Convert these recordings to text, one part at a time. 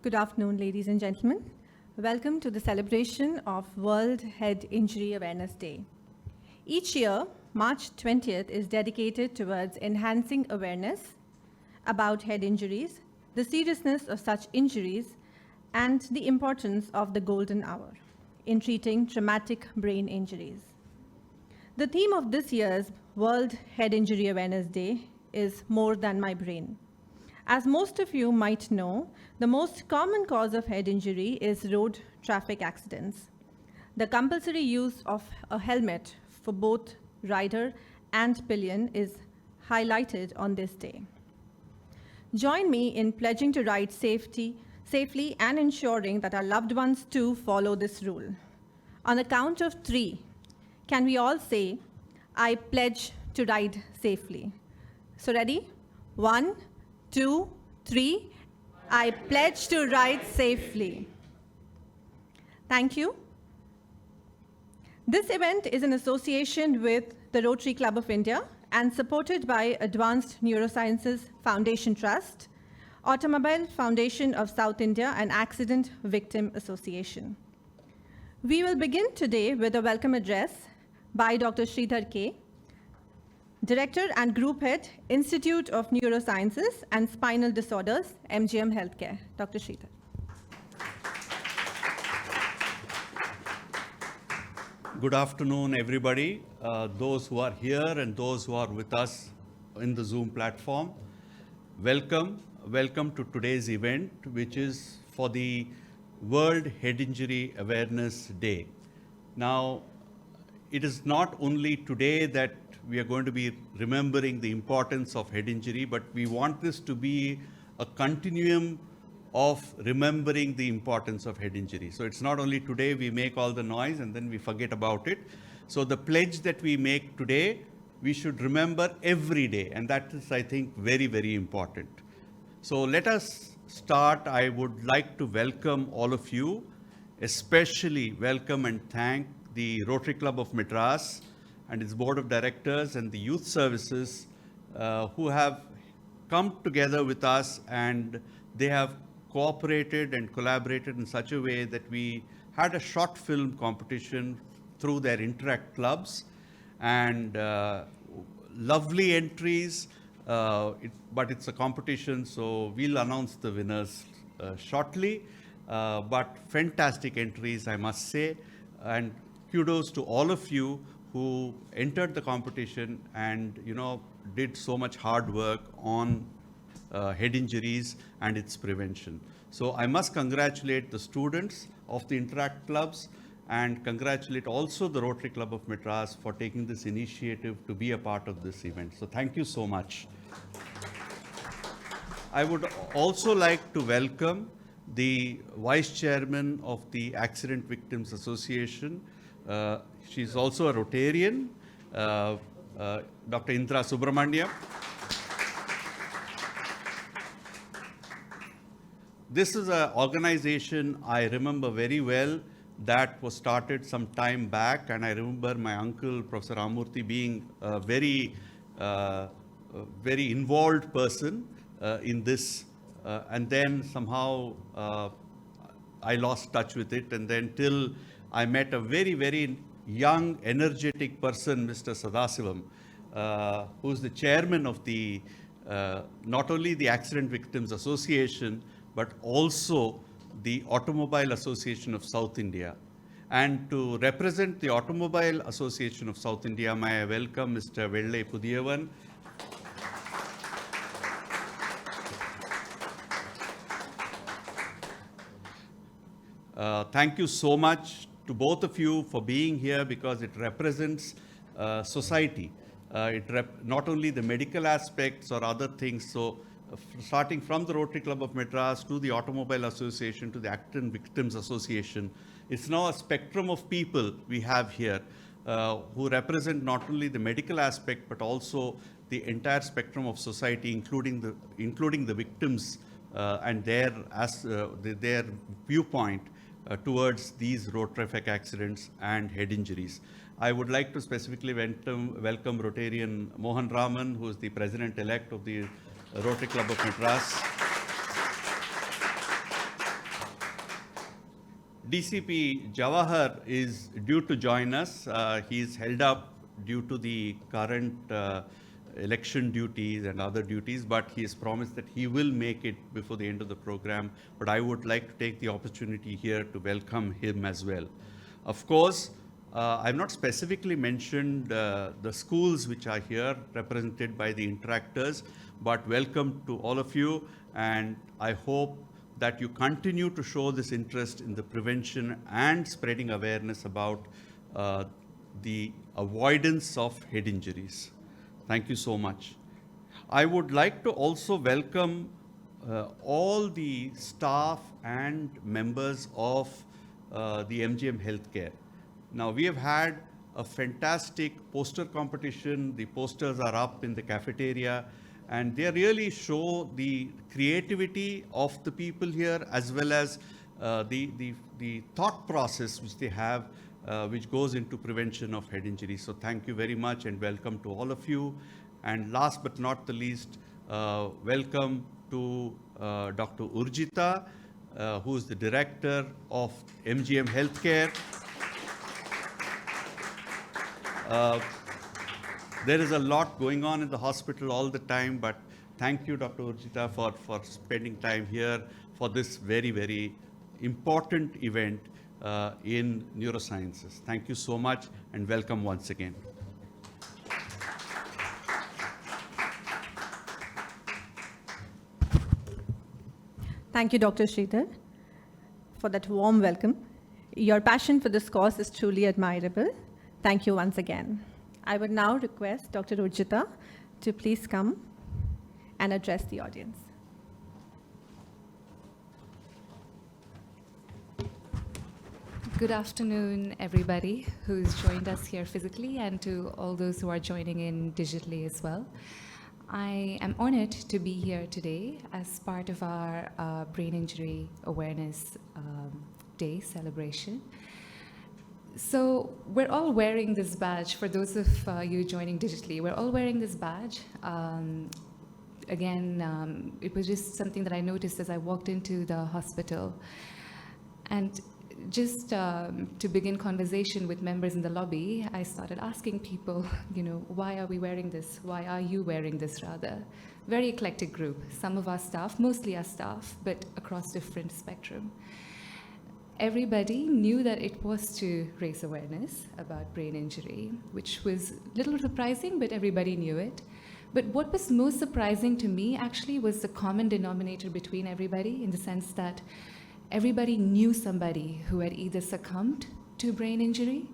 Good afternoon, ladies and gentlemen. Welcome to the celebration of World Head Injury Awareness Day. Each year, March 20th is dedicated towards enhancing awareness about head injuries, the seriousness of such injuries, and the importance of the golden hour in treating traumatic brain injuries. The theme of this year's World Head Injury Awareness Day is More Than My Brain. As most of you might know, the most common cause of head injury is road traffic accidents. The compulsory use of a helmet for both rider and pillion is highlighted on this day. Join me in pledging to ride safely and ensuring that our loved ones too follow this rule. On the count of 3, can we all say, I pledge to ride safely? So ready? 1, 2, 3. I pledge to ride safely. Thank you. This event is in association with the Rotary Club of India and supported by Advanced Neurosciences Foundation Trust, Automobile Foundation of South India, and Accident Victim Association. We will begin today with a welcome address by Dr. Sridhar K., Director and Group Head, Institute of Neurosciences and Spinal Disorders, MGM Healthcare. Dr. Sridhar. Good afternoon, everybody. Those who are here and those who are with us in the Zoom platform. Welcome to today's event, which is for the World Head Injury Awareness Day. Now, it is not only today that we are going to be remembering the importance of head injury, but we want this to be a continuum of remembering the importance of head injury. So it's not only today we make all the noise and then we forget about it. So the pledge that we make today, we should remember every day, and that is, I think, very, very important. So let us start. I would like to welcome all of you, especially welcome and thank the Rotary Club of Madras and its board of directors and the youth services who have come together with us, and they have cooperated and collaborated in such a way that we had a short film competition through their Interact clubs, and lovely entries, but it's a competition, so we'll announce the winners shortly, but fantastic entries, I must say, and kudos to all of you who entered the competition and did so much hard work on head injuries and its prevention. So I must congratulate the students of the Interact clubs and congratulate also the Rotary Club of Madras for taking this initiative to be a part of this event. So thank you so much. I would also like to welcome the Vice Chairman of the Accident Victims Association. She's also a Rotarian, Dr. Indra Subramaniam. This is an organization I remember very well that was started some time back, and I remember my uncle, Professor Amurthy, being a very involved person in this, and then somehow I lost touch with it, and then till I met a very, very young, energetic person, Mr. Sadasivam, who's the chairman of the, not only the Accident Victims Association, but also the Automobile Association of South India. And to represent the Automobile Association of South India, may I welcome Mr. Vellai Pudiyavan. Thank you so much to both of you for being here, because it represents society. Not only the medical aspects or other things. So starting from the Rotary Club of Madras to the Automobile Association to the Accident Victims Association, it's now a spectrum of people we have here who represent not only the medical aspect but also the entire spectrum of society, including the victims and their viewpoint towards these road traffic accidents and head injuries. I would like to specifically welcome Rotarian Mohan Raman, who is the President-elect of the Rotary Club of Madras. DCP Jawahar is due to join us. He's held up due to the current election duties and other duties, but he has promised that he will make it before the end of the program. But I would like to take the opportunity here to welcome him as well. Of course, I've not specifically mentioned the schools which are here represented by the interactors, but welcome to all of you, and I hope that you continue to show this interest in the prevention and spreading awareness about the avoidance of head injuries. Thank you so much. I would like to also welcome all the staff and members of the MGM Healthcare. Now, we have had a fantastic poster competition. The posters are up in the cafeteria, and they really show the creativity of the people here, as well as the thought process which they have, which goes into prevention of head injury. So thank you very much and welcome to all of you. And last but not the least, welcome to Dr. Urjita, who is the director of MGM Healthcare. There is a lot going on in the hospital all the time, but thank you, Dr. Urjita, for spending time here for this very, very important event in neurosciences. Thank you so much and welcome once again. Thank you, Dr. Sridhar, for that warm welcome. Your passion for this cause is truly admirable. Thank you once again. I would now request Dr. Urjita to please come and address the audience. Good afternoon, everybody who's joined us here physically and to all those who are joining in digitally as well. I am honored to be here today as part of our Brain Injury Awareness Day celebration. So we're all wearing this badge. For those of you joining digitally, we're all wearing this badge. It was just something that I noticed as I walked into the hospital. And just to begin conversation with members in the lobby, I started asking people, why are we wearing this? Why are you wearing this, rather? Very eclectic group. Some of our staff, mostly our staff, but across different spectrum. Everybody knew that it was to raise awareness about brain injury, which was a little surprising, but everybody knew it. But what was most surprising to me actually was the common denominator between everybody, in the sense that everybody knew somebody who had either succumbed to brain injury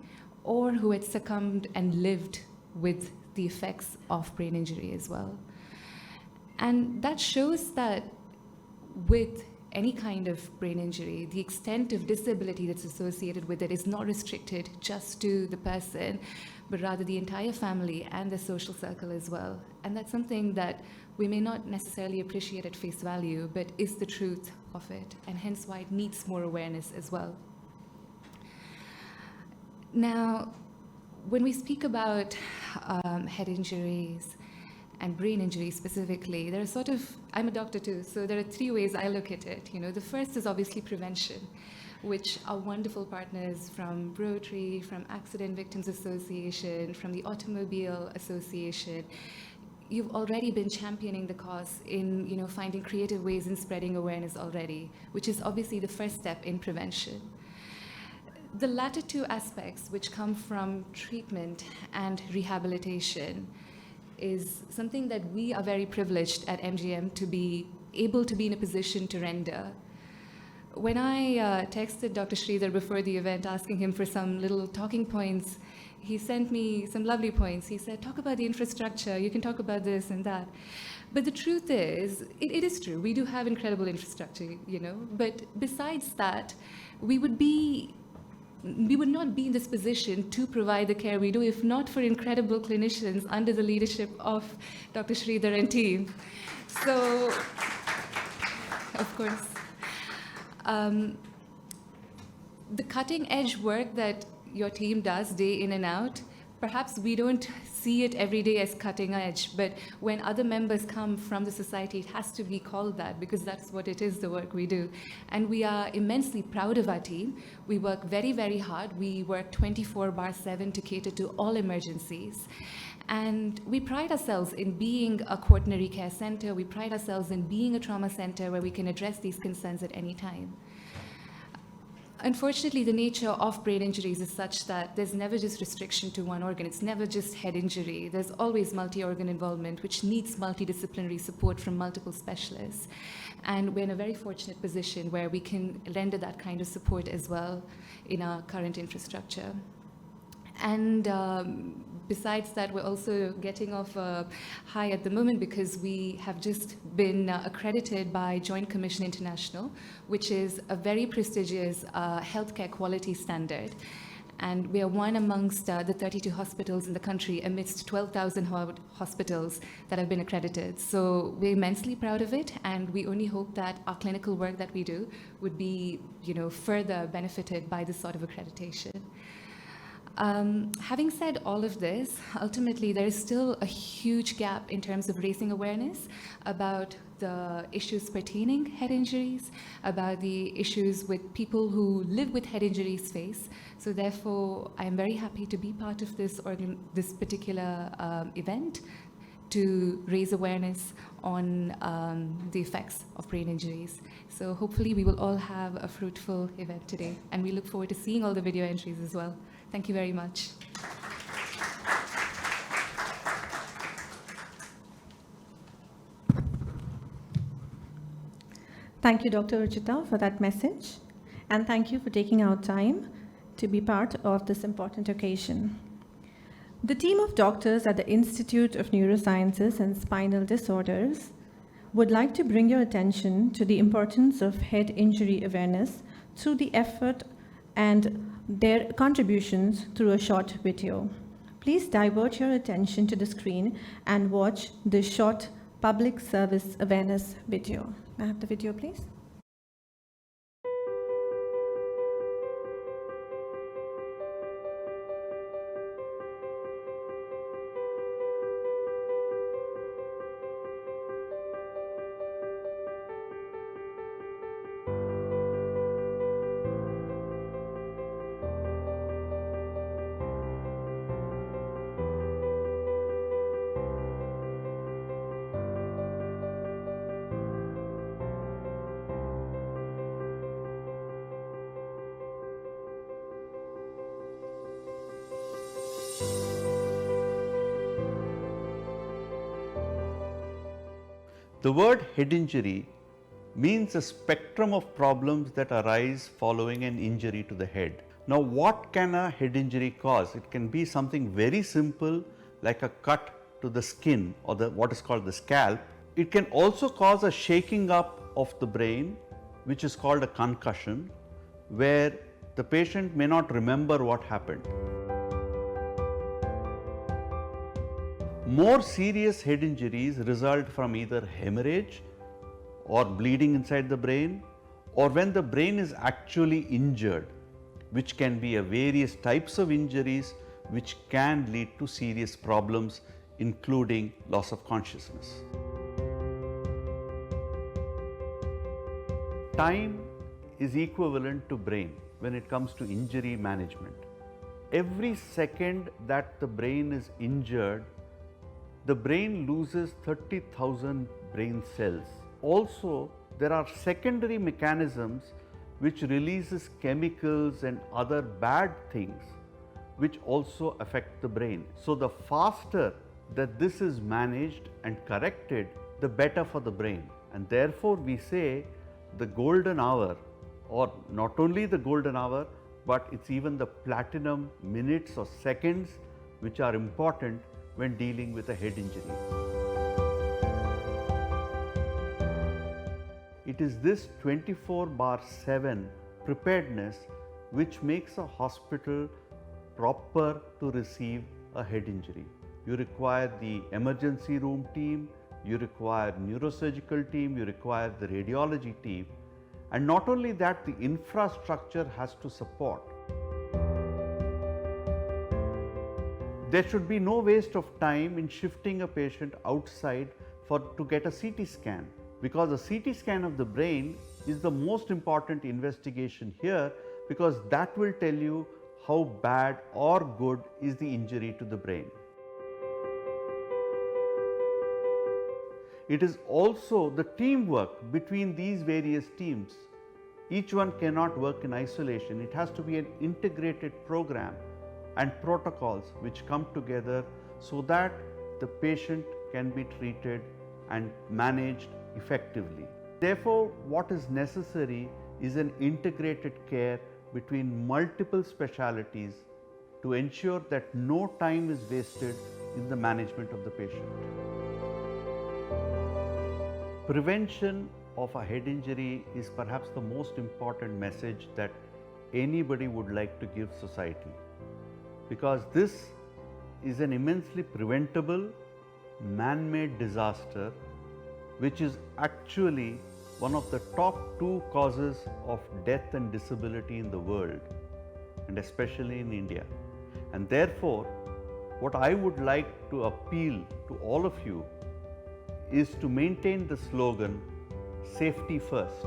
or who had succumbed and lived with the effects of brain injury as well. And that shows that with any kind of brain injury, the extent of disability that's associated with it is not restricted just to the person, but rather the entire family and the social circle as well. And that's something that we may not necessarily appreciate at face value, but is the truth of it, and hence why it needs more awareness as well. Now, when we speak about head injuries and brain injury specifically, there are I'm a doctor too, so there are three ways I look at it. The first is obviously prevention, which our wonderful partners from Rotary, from Accident Victims Association, from the Automobile Association, you've already been championing the cause in finding creative ways in spreading awareness already, which is obviously the first step in prevention. The latter two aspects, which come from treatment and rehabilitation, is something that we are very privileged at MGM to be able to be in a position to render. When I texted Dr. Sridhar before the event asking him for some little talking points, he sent me some lovely points. He said, talk about the infrastructure, you can talk about this and that. But the truth is, it is true, we do have incredible infrastructure, but besides that, we would not be in this position to provide the care we do if not for incredible clinicians under the leadership of Dr. Sridhar and team. So, of course, the cutting edge work that your team does day in and out perhaps we don't see it every day as cutting edge, but when other members come from the society, it has to be called that, because that's what it is, the work we do. And we are immensely proud of our team. We work very, very hard. We work 24/7 to cater to all emergencies. And we pride ourselves in being a quaternary care center. We pride ourselves in being a trauma center where we can address these concerns at any time. Unfortunately, the nature of brain injuries is such that there's never just restriction to one organ. It's never just head injury. There's always multi-organ involvement, which needs multidisciplinary support from multiple specialists. And we're in a very fortunate position where we can render that kind of support as well in our current infrastructure. And besides that, we're also getting off high at the moment because we have just been accredited by Joint Commission International, which is a very prestigious healthcare quality standard. And we are one amongst the 32 hospitals in the country amidst 12,000 hospitals that have been accredited. So we're immensely proud of it, and we only hope that our clinical work that we do would be, further benefited by this sort of accreditation. Having said all of this, ultimately there is still a huge gap in terms of raising awareness about the issues pertaining head injuries, about the issues with people who live with head injuries face. So therefore, I am very happy to be part of this particular event to raise awareness on the effects of brain injuries. So hopefully we will all have a fruitful event today, and we look forward to seeing all the video entries as well. Thank you very much. Thank you, Dr. Ruchita, for that message, and thank you for taking out time to be part of this important occasion. The team of doctors at the Institute of Neurosciences and Spinal Disorders would like to bring your attention to the importance of head injury awareness through the effort and their contributions through a short video. Please divert your attention to the screen and watch this short public service awareness video. May I have the video, please? The word head injury means a spectrum of problems that arise following an injury to the head. Now, what can a head injury cause? It can be something very simple like a cut to the skin or what is called the scalp. It can also cause a shaking up of the brain, which is called a concussion, where the patient may not remember what happened. More serious head injuries result from either hemorrhage or bleeding inside the brain, or when the brain is actually injured, which can be various types of injuries which can lead to serious problems, including loss of consciousness. Time is equivalent to brain when it comes to injury management. Every second that the brain is injured, the brain loses 30,000 brain cells. Also, there are secondary mechanisms which releases chemicals and other bad things which also affect the brain. So the faster that this is managed and corrected, the better for the brain. And therefore we say the golden hour, or not only the golden hour, but it's even the platinum minutes or seconds which are important when dealing with a head injury. It is this 24/7 preparedness which makes a hospital proper to receive a head injury. You require the emergency room team, you require neurosurgical team, you require the radiology team, and not only that, the infrastructure has to support. There should be no waste of time in shifting a patient outside to get a CT scan, because a CT scan of the brain is the most important investigation here, because that will tell you how bad or good is the injury to the brain. It is also the teamwork between these various teams. Each one cannot work in isolation. It has to be an integrated program and protocols which come together so that the patient can be treated and managed effectively. Therefore, what is necessary is an integrated care between multiple specialties to ensure that no time is wasted in the management of the patient. Prevention of a head injury is perhaps the most important message that anybody would like to give society, because this is an immensely preventable, man-made disaster which is actually one of the top 2 causes of death and disability in the world, and especially in India. And therefore, what I would like to appeal to all of you is to maintain the slogan, safety first.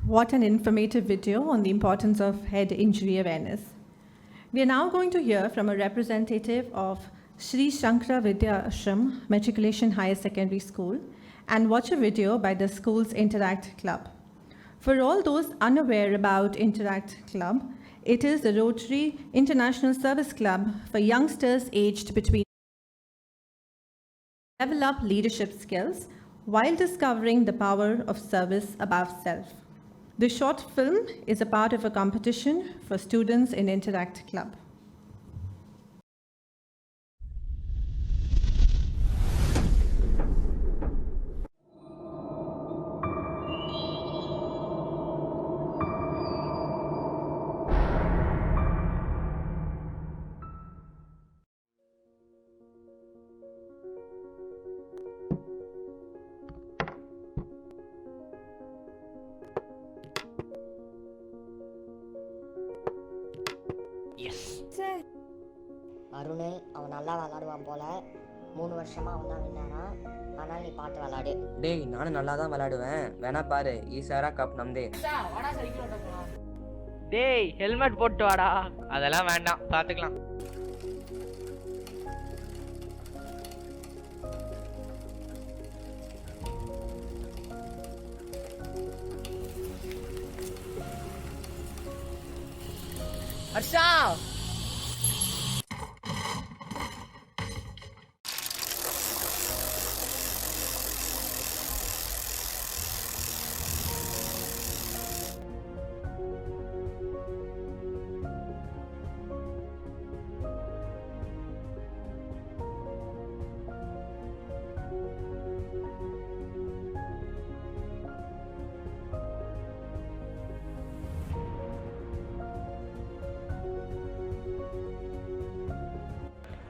What an informative video on the importance of head injury awareness. We are now going to hear from a representative of Sri Shankara Vidya Ashram Matriculation Higher Secondary School and watch a video by the school's Interact Club. For all those unaware about Interact Club, it is the Rotary International Service Club for youngsters aged between develop leadership skills while discovering the power of service above self. The short film is a part of a competition for students in Interact Club. Arun அவன் நல்லா விளாடுவான் போல 3 வருஷமா அவன் தான் வின்னானா. ஆனால் நீ பார்த்து விளாடு. டேய் நானும் நல்லா தான் விளையாடுவேன், வேணா பாரு ஈசாரா கப் நம்தே. டேய் ஹெல்மெட் போட்டு வாடா. அதெல்லாம் வேண்டாம், பாத்துக்கலாம். ஹர்ஷா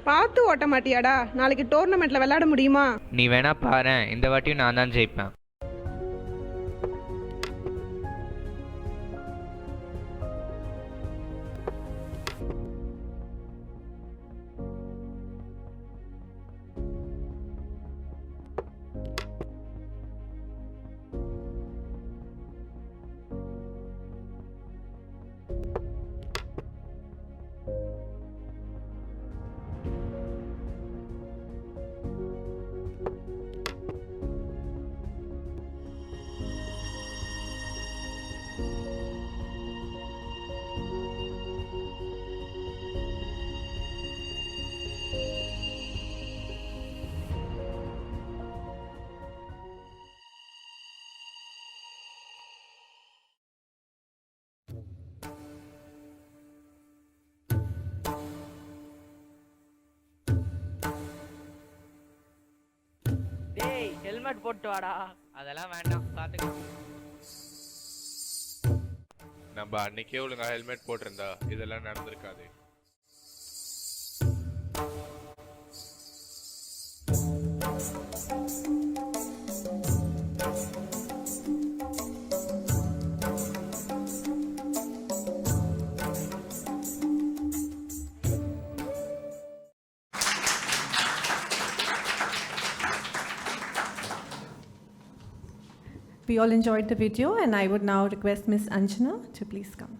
பார்த்து ஓட்ட மாட்டியாடா? நாளைக்கு டோர்னமெண்ட்ல விளையாட முடியுமா? நீ வேணா பாரு, இந்த வாட்டியும் நான் தான் ஜெயிப்பேன். டேய் ஹெல்மெட் போட்டு வாடா. அதெல்லாம் வேண்டாம், பாத்துக்கலாம். நம்ம அன்னைக்கே ஒழுங்கா ஹெல்மெட் போட்டிருந்தா இதெல்லாம் நடந்திருக்காது. we all enjoyed the video, and I would now request Ms. Anjana to please come.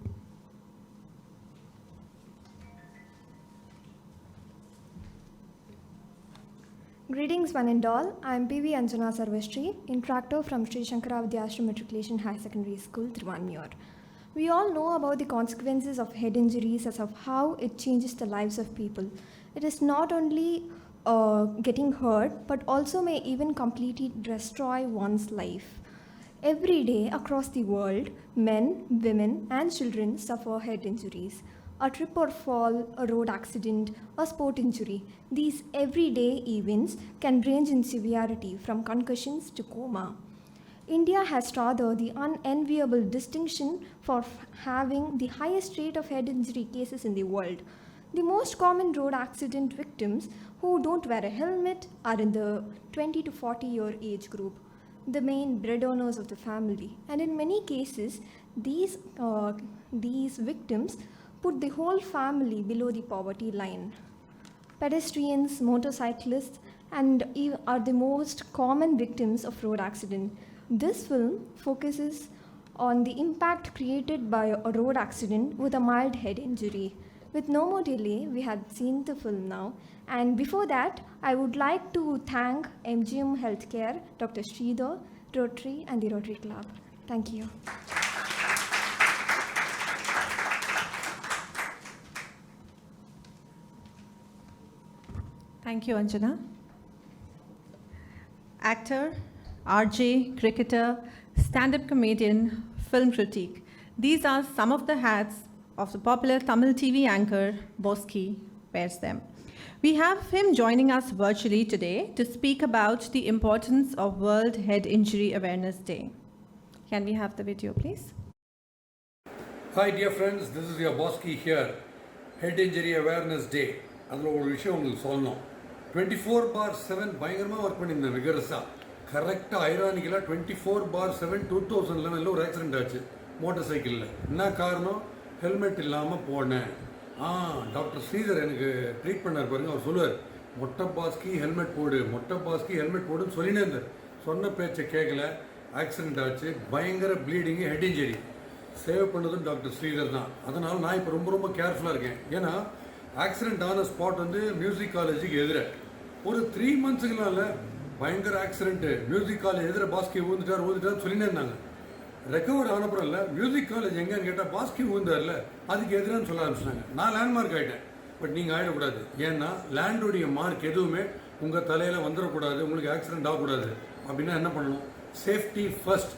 Greetings one and all. I am PV Anjana Sarvastri, instructor from Sri Shankara Ashram Matriculation High Secondary School, Thiruvanmiyur. We all know about the consequences of head injuries as of how it changes the lives of people. It is not only getting hurt, but also may even completely destroy one's life. Every day across the world, men, women, and children suffer head injuries. A trip or fall, a road accident, a sport injury. These everyday events can range in severity from concussions to coma. India has rather the unenviable distinction for having the highest rate of head injury cases in the world. The most common road accident victims who don't wear a helmet are in the 20 to 40-year age group, the main breadwinners of the family. And in many cases, these victims put the whole family below the poverty line. Pedestrians, motorcyclists, and are the most common victims of road accident. This film focuses on the impact created by a road accident with a mild head injury. With no more delay, we have seen the film now. And before that, I would like to thank MGM Healthcare, Dr. Sridhar, Rotary, and the Rotary Club. Thank you. Thank you, Anjana. Actor, RJ, cricketer, stand-up comedian, film critique. These are some of the hats of the popular Tamil TV anchor, Boski wears them. We have him joining us virtually today to speak about the importance of World Head Injury Awareness Day. Can we have the video, please? Hi dear friends, this is your Boski here. Head Injury Awareness Day. அதில் ஒரு விஷயம் உங்களுக்கு சொல்லணும். 24/7 பயங்கரமாக work பண்ணியிருந்தேன் விகரஸாக. கரெக்டாக ஐரானிக்கலாக 24/7 2011 ஒரு accident ஆச்சு மோட்டார் சைக்கிளில். என்ன காரணம்? ஹெல்மெட் இல்லாமல் போனேன். டாக்டர் ஸ்ரீதர் எனக்கு ட்ரீட் பண்ணார் பாருங்க. அவர் சொல்லுவார், மொட்டை பாஸ்கி ஹெல்மெட் போடு, மொட்டை பாஸ்கி ஹெல்மெட் போடுன்னு சொல்லினே இருந்தார். சொன்ன பேச்சை கேட்கல, ஆக்சிடென்ட் ஆச்சு, பயங்கர ப்ளீடிங்கு, ஹெட் இன்ஜரி. சேவ் பண்ணதும் டாக்டர் ஸ்ரீதர் தான். அதனால் நான் இப்போ ரொம்ப கேர்ஃபுல்லாக இருக்கேன். ஏன்னா ஆக்சிடென்ட் ஆன ஸ்பாட் வந்து மியூசிக் காலேஜுக்கு எதிர ஒரு 3 monthsக்குலாம் பயங்கர ஆக்சிடென்ட்டு. மியூசிக் காலேஜ் எதிர பாஸ்கி ஊந்துட்டார் சொல்லினே இருந்தாங்க. ரெக்கவர் ஆனப்புறம் இல்லை, மியூசிக் காலேஜ் எங்கன்னு கேட்டால் பாஸ்கி ஊந்தார்ல அதுக்கு எதிரான்னு சொல்ல ஆரம்பிச்சிட்டாங்க. நான் லேண்ட்மார்க் ஆகிட்டேன். பட் நீங்கள் ஆகிடக்கூடாது. ஏன்னா லேண்டுடைய மார்க் எதுவுமே உங்கள் தலையில் வந்துடக்கூடாது, உங்களுக்கு ஆக்சிடென்ட் ஆகக்கூடாது. அப்படின்னா என்ன பண்ணணும்? Safety first.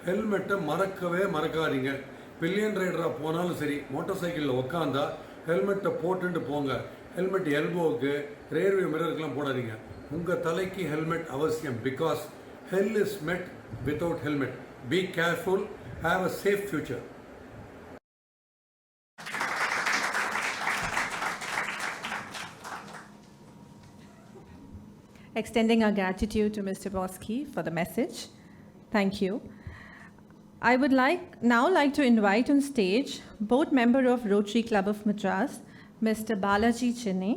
ஹெல்மெட்டை மறக்காதீங்க. பில்லியன் ரைடராக போனாலும் சரி, மோட்டார் சைக்கிளில் உக்காந்தா ஹெல்மெட்டை போட்டுட்டு போங்க. ஹெல்மெட் எல்போவுக்கு, ரேர்வியூ மிரருக்குலாம் போடாதீங்க. உங்கள் தலைக்கு ஹெல்மெட் அவசியம். பிகாஸ் ஹெல் இஸ் மெட் without helmet. Be careful, have a safe future. Extending our gratitude to Mr. Boski for the message. Thank you. I would now like to invite on stage board member of Rotary Club of Madras, Mr. Balaji Chennai,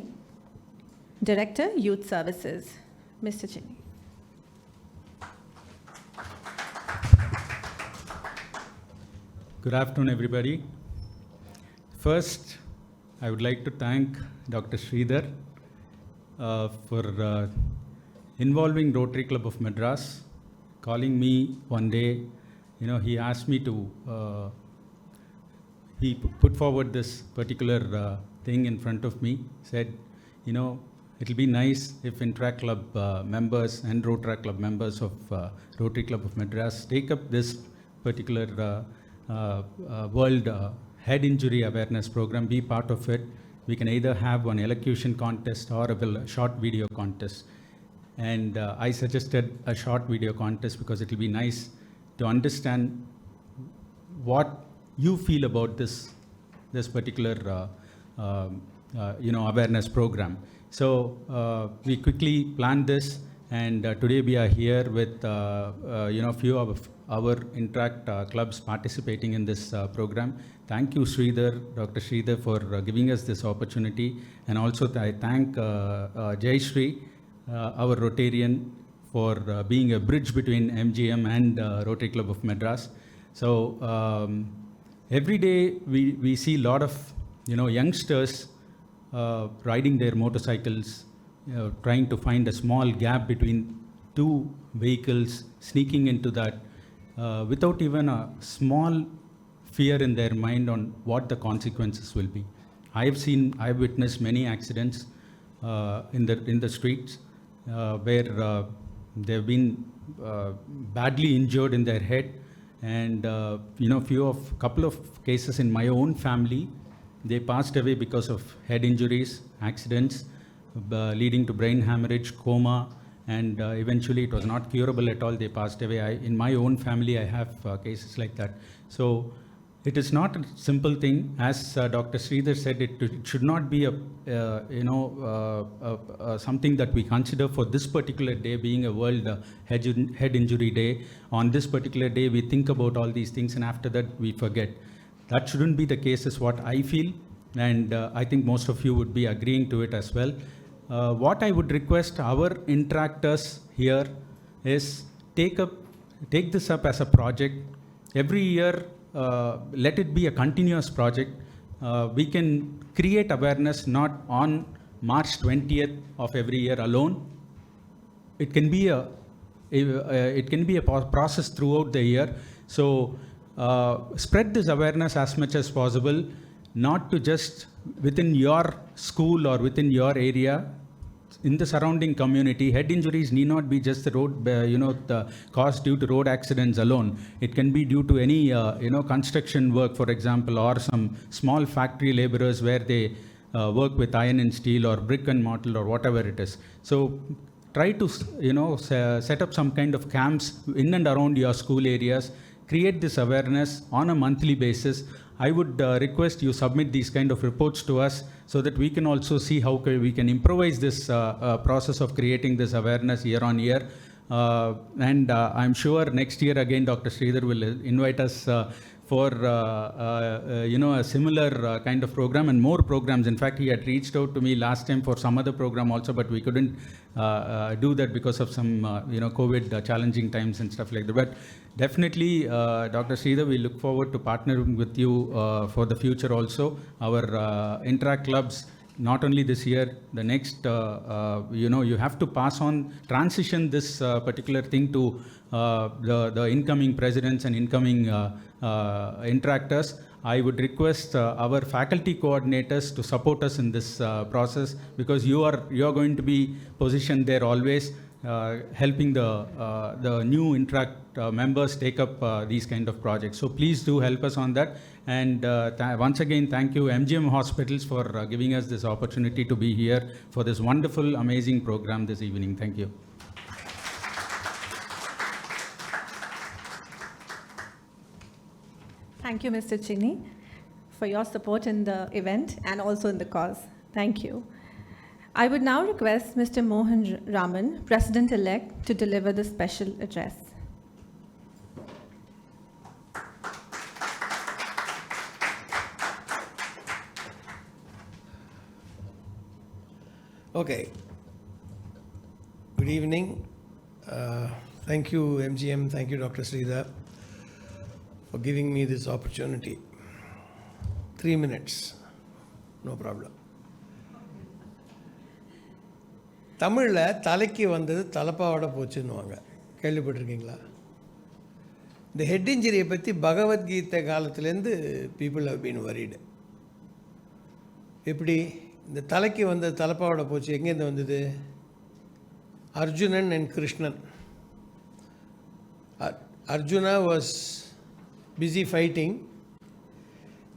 Director, Youth Services. Mr. Chennai. Good afternoon, everybody. First, I would like to thank Dr. Sridhar for involving Rotary Club of Madras, calling me one day. He asked me to, he put forward this particular thing in front of me, said, it'll be nice if Intract Club members and Rotary Club members of Rotary Club of Madras take up this particular World Head Injury Awareness Program, be part of it. We can either have one elocution contest or a short video contest. And I suggested a short video contest because it will be nice to understand what you feel about this particular awareness program. So we quickly planned this, and today we are here with few of our Interact clubs participating in this program. Thank you, Sridhar, Dr. Sridhar, for giving us this opportunity. And also I thank Jay Shri, our Rotarian, for being a bridge between MGM and Rotary Club of Madras. So every day we see a lot of youngsters riding their motorcycles, trying to find a small gap between two vehicles, sneaking into that without even a small fear in their mind on what the consequences will be. I've witnessed many accidents in the streets where they've been badly injured in their head, and couple of cases in my own family, they passed away because of head injuries, accidents, leading to brain hemorrhage, coma, and eventually it was not curable at all. They passed away. In my own family, I have cases like that. So it is not a simple thing. As Dr. Sridhar said, it should not be something that we consider for this particular day, being a World Head Injury Day. On this particular day, we think about all these things, and after that, we forget. That shouldn't be the case, is what I feel, and I think most of you would be agreeing to it as well. What I would request our interactors here is take this up as a project. Every year, let it be a continuous project. We can create awareness not on March 20th of every year alone. It can be a process throughout the year. So spread this awareness as much as possible, not to just within your school or within your area. In the surrounding community, head injuries need not be just the road, the cause due to road accidents alone. It can be due to any, construction work, for example, or some small factory laborers where they work with iron and steel or brick and mortar or whatever it is. So try to, set up some kind of camps in and around your school areas. Create this awareness on a monthly basis. I would request you submit these kind of reports to us so that we can also see how we can improvise this process of creating this awareness year on year. And I'm sure next year again, Dr. Sridhar will invite us for a similar kind of program and more programs. In fact, he had reached out to me last time for some other program also, but we couldn't do that because of some COVID challenging times and stuff like that. But definitely, Dr. Sridhar, we look forward to partnering with you for the future also. Our Interact clubs, not only this year, the next, you have to transition this particular thing to the incoming presidents and incoming interactors. I would request our faculty coordinators to support us in this process, because you are going to be positioned there always, helping the new Interact members take up these kind of projects. So please do help us on that. And once again, thank you MGM Hospitals for giving us this opportunity to be here for this wonderful, amazing program this evening. Thank you. Thank you, Mr. Chinni, for your support in the event and also in the cause. Thank you. I would now request Mr. Mohan Raman, President-elect, to deliver the special address. Okay. Good evening. Thank you, MGM. Thank you, Dr. Sridhar, for giving me this opportunity. 3 minutes. No problem. தமிழில் தலைக்கு வந்தது தலைப்பாவோட போச்சுன்னுவாங்க, கேள்விப்பட்டிருக்கீங்களா? இந்த head இன்ஜுரியை பற்றி பகவத்கீதை காலத்துலேருந்து people have been வரிடு. எப்படி இந்த தலைக்கு வந்தது தலைப்பாவோட போச்சு எங்கேருந்து வந்தது? Arjunan and Krishnan. Arjuna was busy fighting.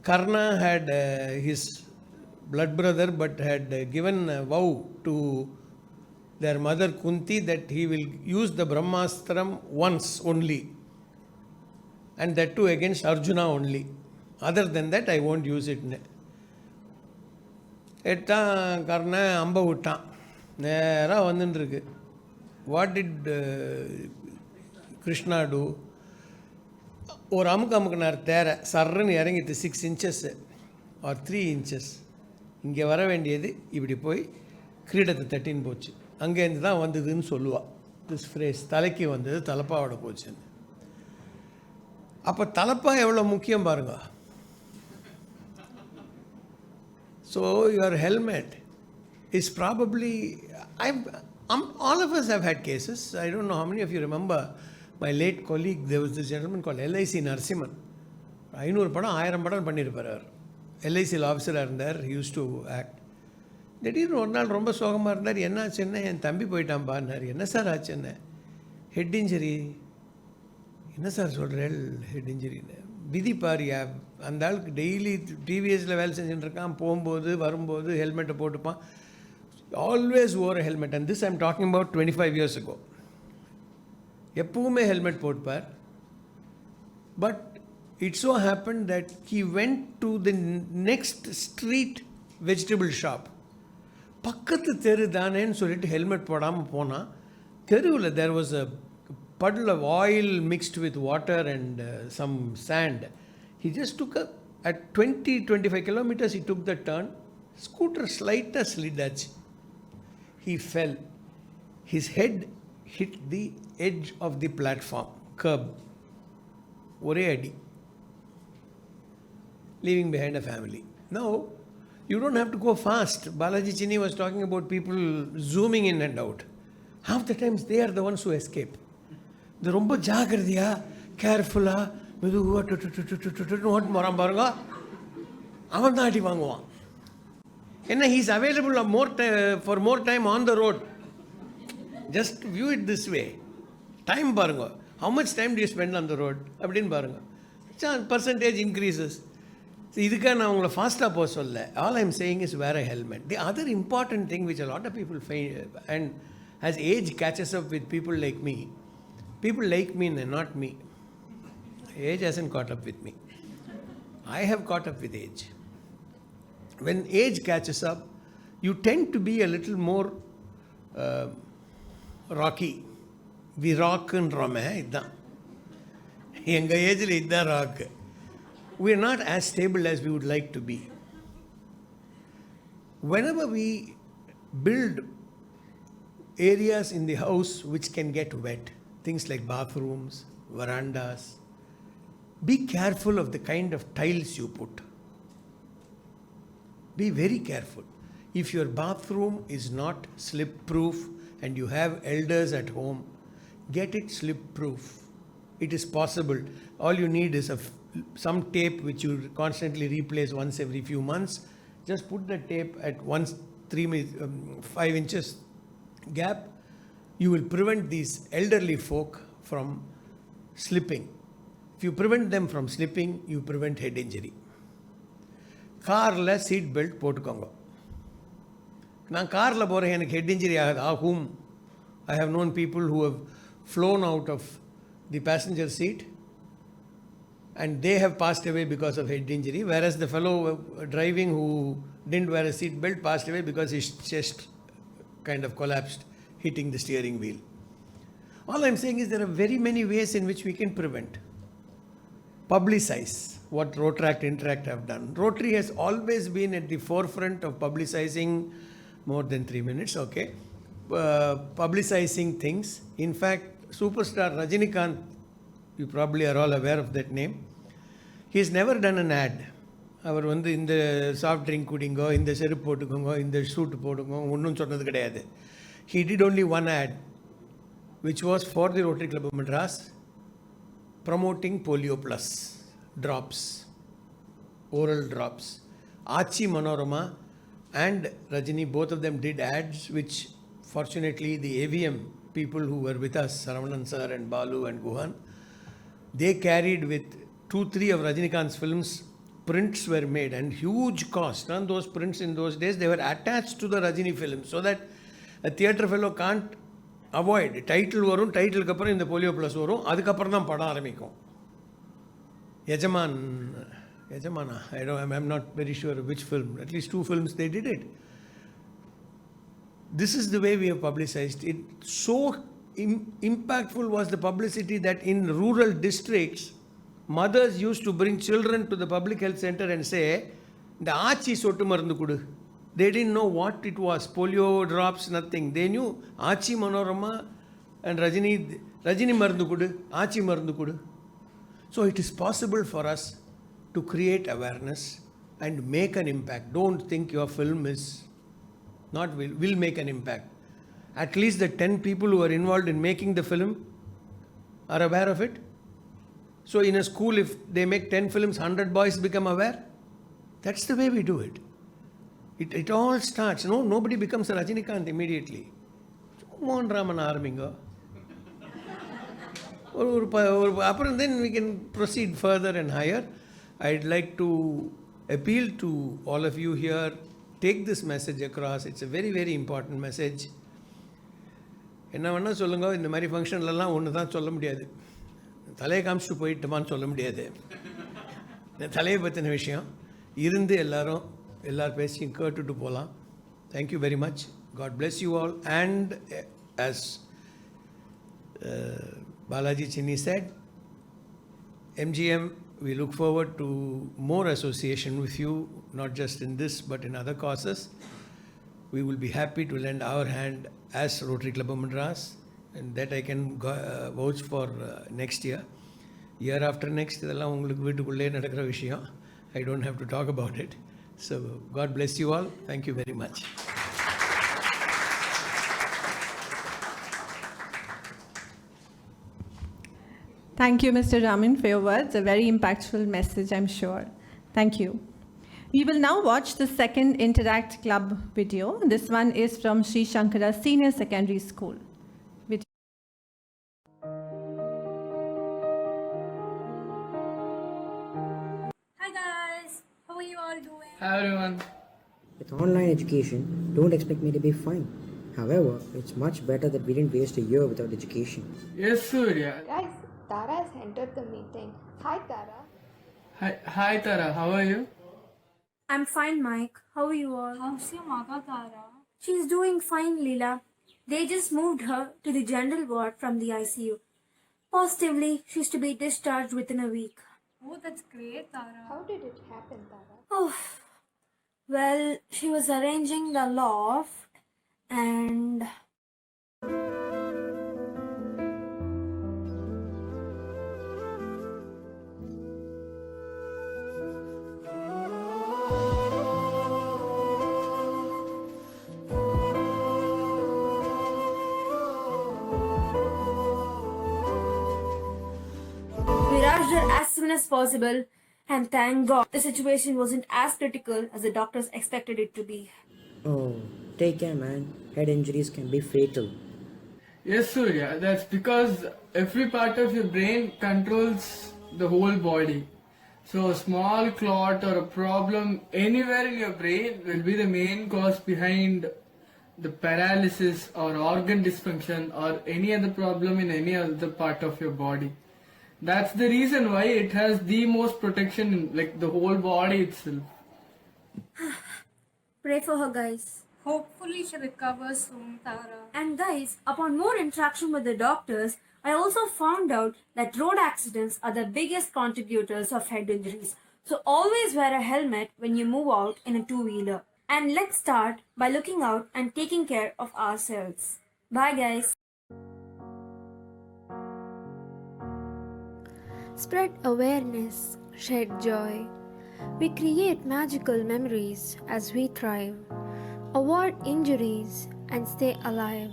Karna had his blood brother, but had given a vow to their mother Kunti that he will use the Brahmastram once only, and that too against Arjuna only. Other than that, I won't use it. எட்டான் கர்ண அம்பை விட்டான், நேராக வந்துட்டுருக்கு. What did Krishna do? ஒரு அமுக்குனார் தேர, சர்ன்னு இறங்கிட்டு 6 inches or 3 inches. இங்கே வர வேண்டியது இப்படி போய் கிரீடத்தை தட்டின்னு போச்சு. அங்கேருந்து தான் வந்ததுன்னு சொல்லுவாள். this phrase, தலைக்கு வந்தது தலப்பாவோட போச்சுன்னு. அப்போ தலப்பா எவ்வளோ முக்கியம் பாருங்க. So your helmet is probably, all of us have had cases. I don't know how many of you remember my late colleague, there was this gentleman called LIC Narasimhan. 500 படம் 1000 படம் பண்ணியிருப்பார் அவர். எல்ஐசியில் ஆஃபீஸராக இருந்தார். he used to act. திடீர்னு ஒரு நாள் ரொம்ப சோகமாக இருந்தார். என்ன ஆச்சுன்னா, என் தம்பி போயிட்டான்பான்னார். என்ன சார் ஆச்சுன்னு? Head injury. என்ன சார் சொல்கிறேன் ஹெட் இன்ஜுரின்னு? விதி பாரியா, அந்த ஆளுக்கு டெய்லி டிவிஎஸில் வேலை செஞ்சுட்டு இருக்கான். போகும்போது வரும்போது ஹெல்மெட்டை போட்டுப்பான். Always over helmet. And this I'm talking about 25 years ago. எப்பவுமே ஹெல்மெட் போட்டுப்பார். But it so happen that he went to the next street vegetable shop. பக்கத்து தெரு தானேன்னு சொல்லிட்டு ஹெல்மெட் போடாமல் போனால், தெருவில் there was a puddle of oil mixed with water and some sand. He just took at 20-25 kilometers, he took the turn. Scooter slighter slid. He fell. His head hit the edge of the platform, curb. Ore adi. Leaving behind a family. Now, you don't have to go fast. Balaji Chini was talking about people zooming in and out. Half the times they are the ones who escape. இது ரொம்ப ஜாகிரதையாக கேர்ஃபுல்லாக மெதுவாக ஓட்டு போகிறான் பாருங்க, அவன் தான் அடி வாங்குவான். ஏன்னா he's available for more time on the road. Just view it this way. Time பாருங்க, how much time do you spend on the road அப்படின்னு பாருங்க. Percentage increases. இதுக்காக நான் உங்களை ஃபாஸ்ட்டாக போக சொல்ல. All I'm saying is wear a helmet. The other important thing which a lot of people find, and as age catches up with people like me. People like me, not me. Age hasn't caught up with me. I have caught up with age. When age catches up, you tend to be a little more rocky. We rock and rome. Enga age la idda rock. We are not as stable as we would like to be. Whenever we build areas in the house which can get wet, things like bathrooms, verandas, be careful of the kind of tiles you put. Be very careful. If your bathroom is not slip proof and you have elders at home, get it slip proof. It is possible. All you need is some tape which you constantly replace once every few months. Just put the tape at 5 inches gap. You will prevent these elderly folk from slipping. If you prevent them from slipping, you prevent head injury. காரில் seat belt போட்டுக்கோங்க. நான் காரில் போகிறேன், எனக்கு head injury ஆகும். I have known people who have flown out of the passenger seat and they have passed away because of head injury, whereas the fellow driving who didn't wear a seat belt passed away because his chest kind of collapsed, hitting the steering wheel. All I'm saying is there are very many ways in which we can prevent. Publicize what Rotaract, Interact have done. Rotary has always been at the forefront of publicizing more than 3 minutes, okay? Publicizing things. In fact, superstar Rajinikanth, you probably are all aware of that name. He's never done an ad. அவர் இந்த soft drink குடிங்கோ, இந்த செருப்பு போட்டுக்கோங்க, இந்த shoot போட்டுக்கோங்க, ஒன்றும் சொன்னது கிடையாது. He did only one ad, which was for the Rotary Club of Madras, promoting Polio Plus drops, oral drops. Achi Manorama and Rajini, both of them did ads, which fortunately the AVM people who were with us, Saravanan sir and Balu and Guhan, they carried with 2-3 of Rajinikanth's films. Prints were made and huge cost. And those prints in those days, they were attached to the Rajini film so that a theatre fellow can't avoid. Title varum, title ku appuram indha Polio Plus varum, adukku appuram dhaan padam aarambikkum. Yajamana, I'm not very sure which film. At least 2 films they did it. This is the way we have publicized it. So impactful was the publicity that in rural districts, mothers used to bring children to the public health center and say, the Achi Sotu Marandu Kudu. They didn't know what it was. Polio drops, nothing. They knew Achi Manorama and Rajini marundu kudu, Aachi marundu kudu. So it is possible for us to create awareness and make an impact. Don't think your film is not will make an impact. At least the 10 people who are involved in making the film are aware of it. So in a school, if they make 10 films, 100 boys become aware. That's the way we do it. It all starts. No, nobody becomes a Rajinikanth immediately. Mohan Raman armingo. Then we can proceed further and higher. I'd like to appeal to all of you here. Take this message across. It's a very, very important message. என்ன வேணால் சொல்லுங்க, இந்த மாதிரி ஃபங்க்ஷன்லலாம் ஒன்று தான் சொல்ல முடியாது, தலையை காமிச்சிட்டு போயிட்டோமான்னு சொல்ல முடியாது. இந்த தலையை பற்றின விஷயம் இருந்து எல்லார் பேசியும் கேட்டுட்டு போகலாம். Thank you very much. God bless you all. And as Balaji Chinni said, MGM, we look forward to more association with you, not just in this but in other causes. We will be happy to lend our hand as Rotary Club of Madras, and that I can vouch for next year. Year after next, இதெல்லாம் உங்களுக்கு வீட்டுக்குள்ளே நடக்கிற விஷயம். I don't have to talk about it. So God bless you all. Thank you very much. Thank you, Mr. Raman, for your words. A very impactful message, I'm sure. Thank you. We will now watch the second Interact Club video. This one is from Sri Shankara Senior Secondary School. Hi guys, how are you all doing? Hi everyone. With online education, don't expect me to be fine. However, it's much better that we didn't waste a year without education. Yes, Surya. Guys, Tara has entered the meeting. Hi, Tara. Hi Tara, how are you? I'm fine, Mike. How are you all? How's your mother, Tara? She's doing fine, Leela. They just moved her to the general ward from the ICU. Positively, she's to be discharged within a week. Oh, that's great, Tara. How did it happen, Tara? Oh, well, she was arranging the loft and... We rushed her as soon as possible, and thank God the situation wasn't as critical as the doctors expected it to be. Oh, take care, man. Head injuries can be fatal. Yes, Surya. That's because every part of your brain controls the whole body. So a small clot or a problem anywhere in your brain will be the main cause behind the paralysis or organ dysfunction or any other problem in any other part of your body. That's the reason why it has the most protection in like the whole body itself. Pray for her, guys. Hopefully she recovers soon, Tara. And guys, upon more interaction with the doctors, I also found out that road accidents are the biggest contributors of head injuries. So always wear a helmet when you move out in a two-wheeler. And let's start by looking out and taking care of ourselves. Bye guys. Spread awareness, shed joy. We create magical memories as we thrive. Avoid injuries and stay alive.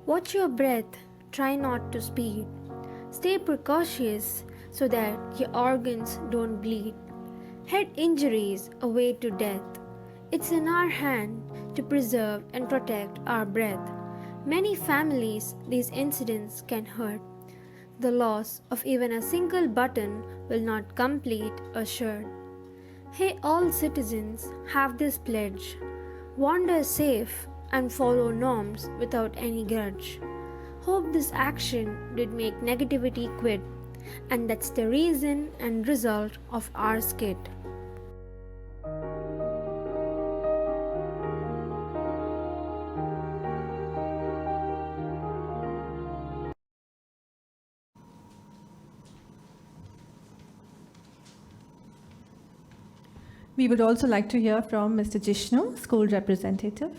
Watch your breath, try not to speed. Stay precautious so that your organs don't bleed. Head injuries a way to death. It's in our hand to preserve and protect our breath. Many families these incidents can hurt. The loss of even a single button will not complete a shirt. Hey, all citizens, have this pledge. Wander safe and follow norms without any grudge. Hope this action did make negativity quit, and that's the reason and result of our skit. We would also like to hear from Mr. Jishnu, school representative.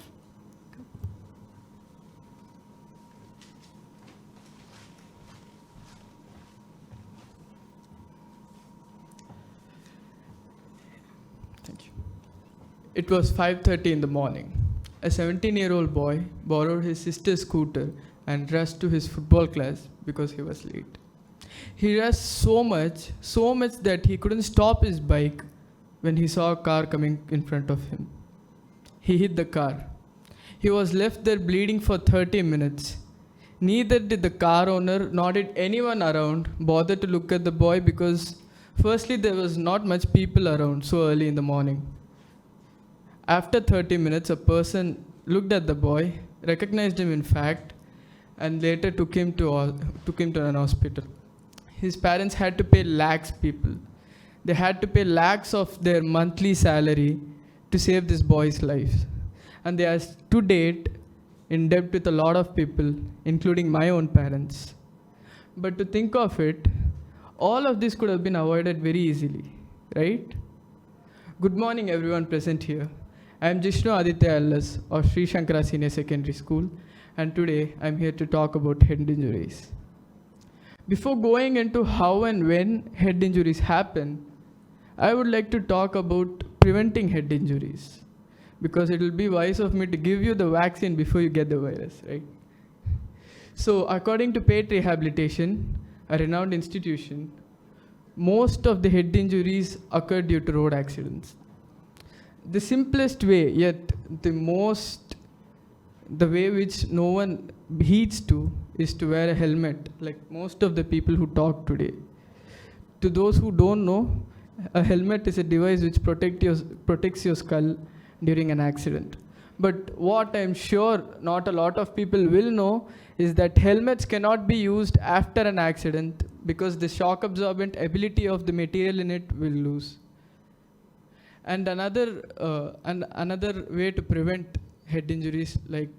Thank you. It was 5:30 in the morning. A 17-year-old boy borrowed his sister's scooter and rushed to his football class because he was late. He rushed so much that he couldn't stop his bike when he saw a car coming in front of him. He hit the car. He was left there bleeding for 30 minutes. Neither did the car owner nor did anyone around bother to look at the boy because firstly there was not much people around so early in the morning. After 30 minutes, a person looked at the boy, recognized him in fact, and later took him to an hospital. His parents had to pay lakhs, people. They had to pay lakhs of their monthly salary to save this boy's life. And they are to date in debt with a lot of people, including my own parents. But to think of it, all of this could have been avoided very easily, right? Good morning, everyone present here. I am Jishnu Aditya Ellas of Sri Shankara Senior Secondary School, and today I am here to talk about head injuries. Before going into how and when head injuries happen, I would like to talk about preventing head injuries, because it will be wise of me to give you the vaccine before you get the virus, right? So according to Pate Rehabilitation, a renowned institution, most of the head injuries occur due to road accidents. The simplest way, yet the way which no one heeds to, is to wear a helmet, like most of the people who talk today. To those who don't know, a helmet is a device which protects your skull during an accident. But what I'm sure not a lot of people will know is that helmets cannot be used after an accident because the shock absorbent ability of the material in it will lose. And another way to prevent head injuries, like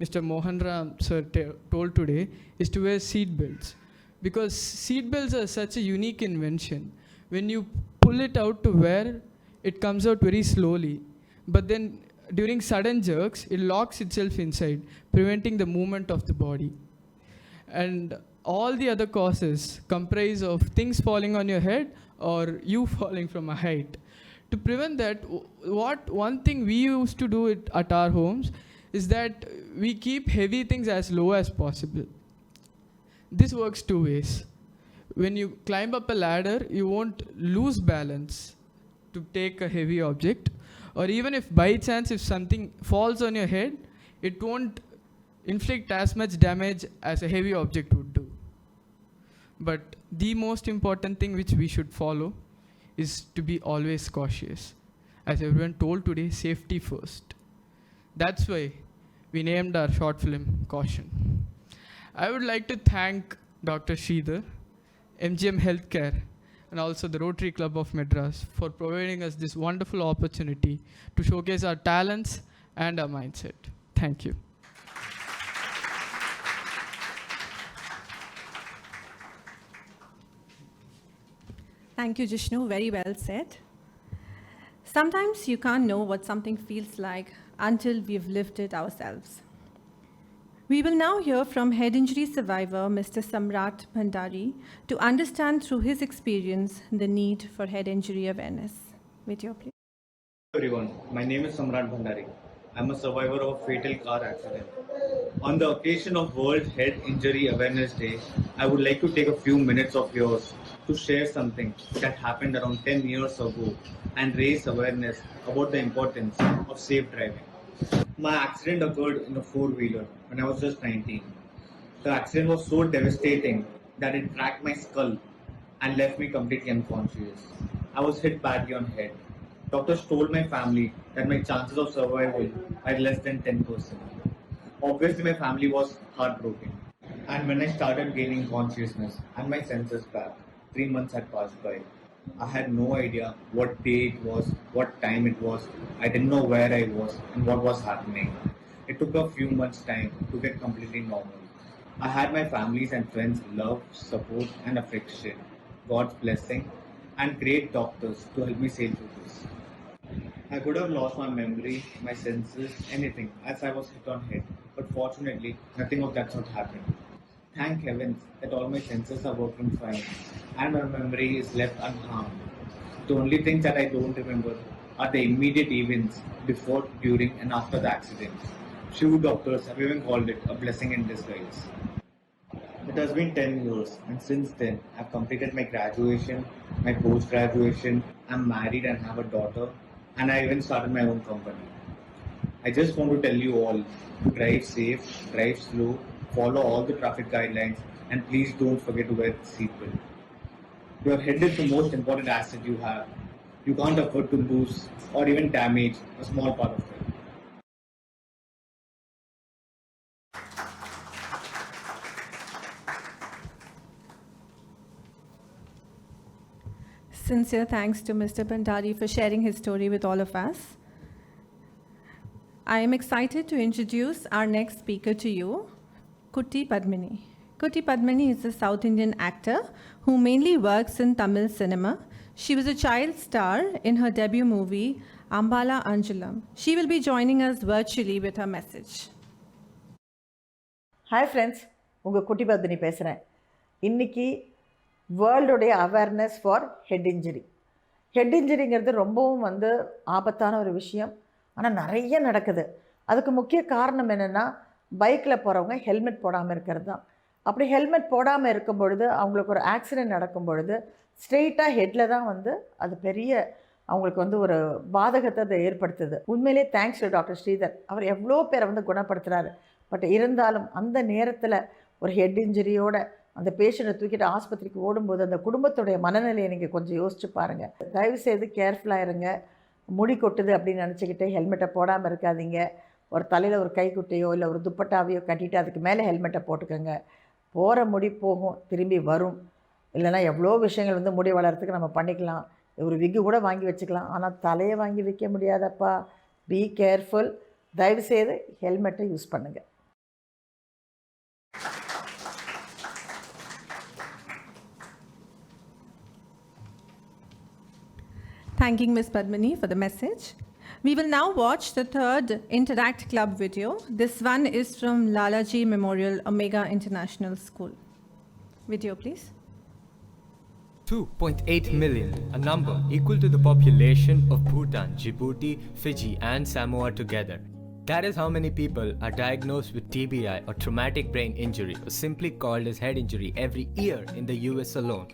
Mr. Mohan Ram sir told today, is to wear seat belts. Because seat belts are such a unique invention. When you pull it out to wear, it comes out very slowly. But then during sudden jerks, it locks itself inside, preventing the movement of the body. And all the other causes comprise of things falling on your head or you falling from a height. To prevent that, one thing we used to do at our homes is that we keep heavy things as low as possible. This works two ways. When you climb up a ladder, you won't lose balance to take a heavy object, or even if by chance if something falls on your head, it won't inflict as much damage as a heavy object would do. But the most important thing which we should follow is to be always cautious. As everyone told today, safety first. That's why we named our short film Caution. I would like to thank Dr. Sridhar, MGM Healthcare, and also the Rotary Club of Madras for providing us this wonderful opportunity to showcase our talents and our mindset. Thank you. Thank you, Jishnu. Very well said. Sometimes you can't know what something feels like until we've lived it ourselves. We will now hear from head injury survivor Mr. Samrat Bhandari to understand through his experience the need for head injury awareness. With your please. Hello everyone, my name is Samrat Bhandari. I'm a survivor of a fatal car accident. On the occasion of World Head Injury Awareness Day, I would like to take a few minutes of yours to share something that happened around 10 years ago and raise awareness about the importance of safe driving. My accident occurred in a four-wheeler when I was just 19. The accident was so devastating that it cracked my skull and left me completely unconscious. I was hit badly on head. Doctors told my family that my chances of survival are less than 10%. Obviously, my family was heartbroken. And when I started gaining consciousness and my senses back, 3 months had passed by. I had no idea what day it was, what time it was. I didn't know where I was and what was happening. It took a few months' time to get completely normal. I had my family's and friends' love, support and affection, God's blessing, and great doctors to help me sail through this. I could have lost my memory, my senses, anything as I was hit on head, but fortunately, nothing of that sort happened. Thank heavens that all my senses are working fine and my memory is left unharmed. The only things that I don't remember are the immediate events before, during, and after the accident. Few doctors have even called it a blessing in disguise. It has been 10 years, and since then, I've completed my graduation, my post-graduation, I'm married and have a daughter, and I even started my own company. I just want to tell you all, drive safe, drive slow, follow all the traffic guidelines, and please don't forget to wear the seatbelt. Your head is the most important asset you have. You can't afford to lose or even damage a small part of it. Sincere thanks to Mr. Bhandari for sharing his story with all of us. I am excited to introduce our next speaker to you, Kutty Padmini. Kutty Padmini is a South Indian actor who mainly works in Tamil cinema. She was a child star in her debut movie, Ambala Anjulam. She will be joining us virtually with her message. Hi friends, உங்கள் குட்டி பத்மினி பேசுகிறேன். இன்றைக்கி வேர்ல்டுடைய awareness for head injury. Head இன்ஜுரிங்கிறது ரொம்பவும் ஆபத்தான ஒரு விஷயம். ஆனால் நிறைய நடக்குது. அதுக்கு முக்கிய காரணம் என்னென்னா, பைக்கில் போகிறவங்க ஹெல்மெட் போடாமல் இருக்கிறது தான். அப்படி ஹெல்மெட் போடாமல் இருக்கும் பொழுது அவங்களுக்கு ஒரு ஆக்சிடெண்ட் நடக்கும் பொழுது ஸ்ட்ரெயிட்டாக ஹெட்டில் தான் அது பெரிய அவங்களுக்கு ஒரு பாதகத்தை அதை ஏற்படுத்துது. உண்மையிலே தேங்க்ஸ் டு டாக்டர் ஸ்ரீதர். அவர் எவ்வளோ பேரை குணப்படுத்துகிறாரு. பட் இருந்தாலும் அந்த நேரத்தில் ஒரு ஹெட் இன்ஜுரியோட அந்த பேஷண்ட்டை தூக்கிட்டு ஆஸ்பத்திரிக்கு ஓடும்போது அந்த குடும்பத்துடைய மனநிலையை நீங்கள் கொஞ்சம் யோசிச்சு பாருங்கள். தயவுசெய்து கேர்ஃபுல்லாக இருங்க. முடி கொட்டுது அப்படின்னு நினச்சிக்கிட்டு ஹெல்மெட்டை போடாமல் இருக்காதீங்க. ஒரு தலையில் ஒரு கைக்குட்டையோ இல்லை ஒரு துப்பட்டாவையோ கட்டிட்டு அதுக்கு மேலே ஹெல்மெட்டை போட்டுக்கோங்க. போகிற முடி போகும், திரும்பி வரும். இல்லைனா எவ்வளோ விஷயங்கள் முடி வளர்கிறதுக்கு நம்ம பண்ணிக்கலாம். ஒரு விக்கு கூட வாங்கி வச்சுக்கலாம். ஆனால் தலையை வாங்கி வைக்க முடியாதப்பா. Be careful. தயவுசெய்து ஹெல்மெட்டை யூஸ் பண்ணுங்கள். Thanking Ms. Padmini for the message. We will now watch the third Interact Club video. This one is from Lalaji Memorial Omega International School. Video, please. 2.8 million, a number equal to the population of Bhutan, Djibouti, Fiji, and Samoa together. That is how many people are diagnosed with TBI or traumatic brain injury, or simply called as head injury, every year in the US alone.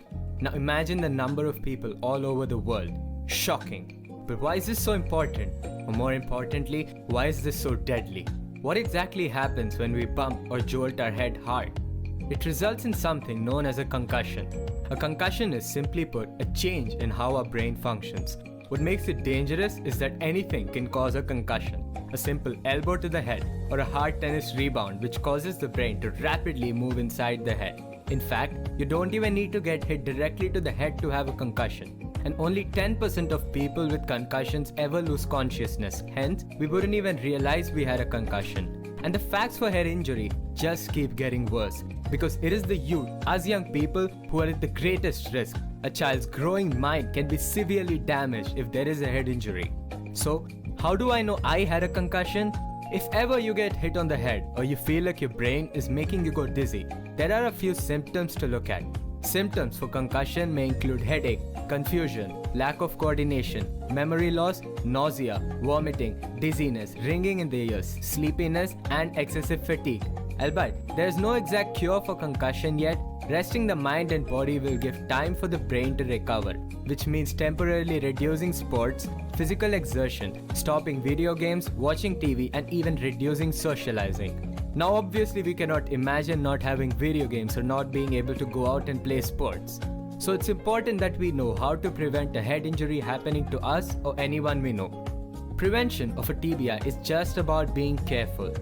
Now imagine the number of people all over the world. Shocking. But why is this so important? Or more importantly, why is this so deadly? What exactly happens when we bump or jolt our head hard? It results in something known as a concussion. A concussion is, simply put, a change in how our brain functions. What makes it dangerous is that anything can cause a concussion. A simple elbow to the head or a hard tennis rebound which causes the brain to rapidly move inside the head. In fact, you don't even need to get hit directly to the head to have a concussion. And only 10% of people with concussions ever lose consciousness. Hence, we wouldn't even realize we had a concussion. And the facts for head injury just keep getting worse. Because it is the youth, us young people, who are at the greatest risk. A child's growing mind can be severely damaged if there is a head injury. So, how do I know I had a concussion? If ever you get hit on the head or you feel like your brain is making you go dizzy, there are a few symptoms to look at. Symptoms for concussion may include headache, confusion, lack of coordination, memory loss, nausea, vomiting, dizziness, ringing in the ears, sleepiness, and excessive fatigue. Albeit, there is no exact cure for concussion yet. Resting the mind and body will give time for the brain to recover, which means temporarily reducing sports, physical exertion, stopping video games, watching TV, and even reducing socializing. Now obviously we cannot imagine not having video games or not being able to go out and play sports. So it's important that we know how to prevent a head injury happening to us or anyone we know. Prevention of a TBI is just about being careful.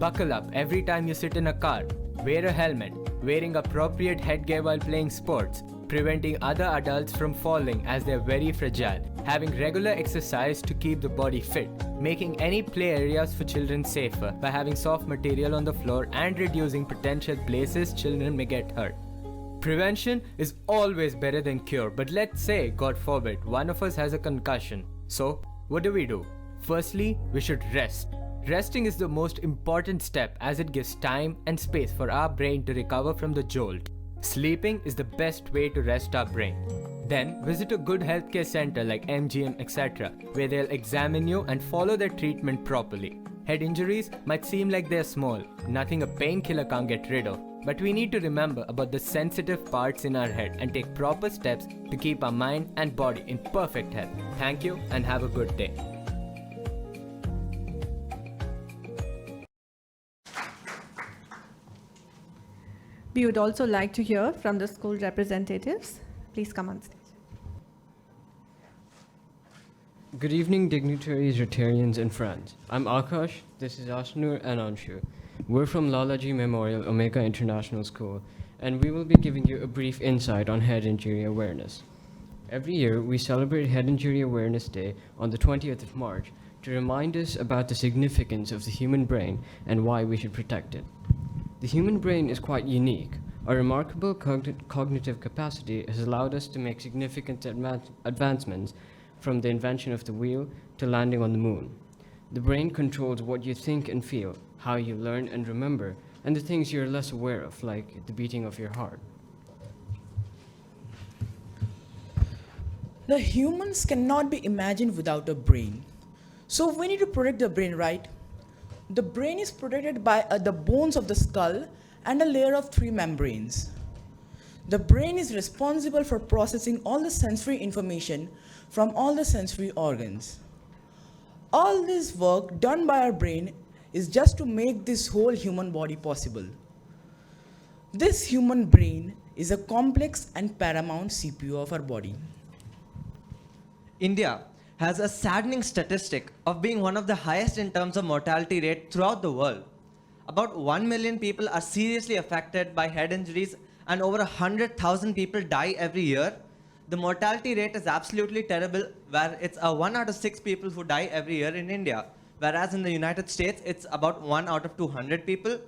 Buckle up every time you sit in a car, wear a helmet, wearing appropriate headgear while playing sports, preventing other adults from falling as they are very fragile, having regular exercise to keep the body fit, making any play areas for children safer by having soft material on the floor, and reducing potential places children may get hurt. Prevention is always better than cure, but let's say, God forbid, one of us has a concussion. So, what do? Firstly, we should rest. Resting is the most important step as it gives time and space for our brain to recover from the jolt. Sleeping is the best way to rest our brain. Then visit a good healthcare center like MGM, etc., where they'll examine you and follow their treatment properly. Head injuries might seem like they're small, nothing a painkiller can't get rid of, but we need to remember about the sensitive parts in our head and take proper steps to keep our mind and body in perfect health. Thank you and have a good day. We would also like to hear from the school representatives. Please come on stage. Good evening, dignitaries, Rotarians, and friends. I'm Akash, this is Ashnur and Anshu. We're from Lalaji Memorial Omega International School, and we will be giving you a brief insight on head injury awareness. Every year, we celebrate Head Injury Awareness Day on the 20th of March to remind us about the significance of the human brain and why we should protect it. The human brain is quite unique. Our remarkable cognitive capacity has allowed us to make significant advancements from the invention of the wheel to landing on the moon. The brain controls what you think and feel, how you learn and remember, and the things you're less aware of, like the beating of your heart. The humans cannot be imagined without a brain. So we need to protect the brain, right? The brain is protected by the bones of the skull and a layer of 3 membranes. The brain is responsible for processing all the sensory information from all the sensory organs. All this work done by our brain is just to make this whole human body possible. This human brain is a complex and paramount CPU of our body. India has a saddening statistic of being one of the highest in terms of mortality rate throughout the world. About 1 million people are seriously affected by head injuries and over 100,000 people die every year. The mortality rate is absolutely terrible, where it's 1 out of 6 people who die every year in India, whereas in the United States, it's about 1 out of 200 people.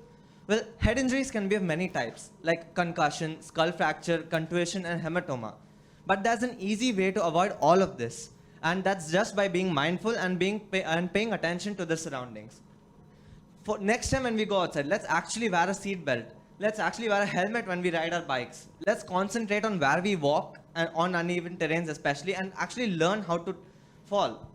Well, head injuries can be of many types, like concussion, skull fracture, contusion, and hematoma. But there's an easy way to avoid all of this, and that's just by being mindful and paying attention to the surroundings. For next time when we go outside, let's actually wear a seat belt. Let's actually wear a helmet when we ride our bikes. Let's concentrate on where we walk and on uneven terrains especially, and actually learn how to fall.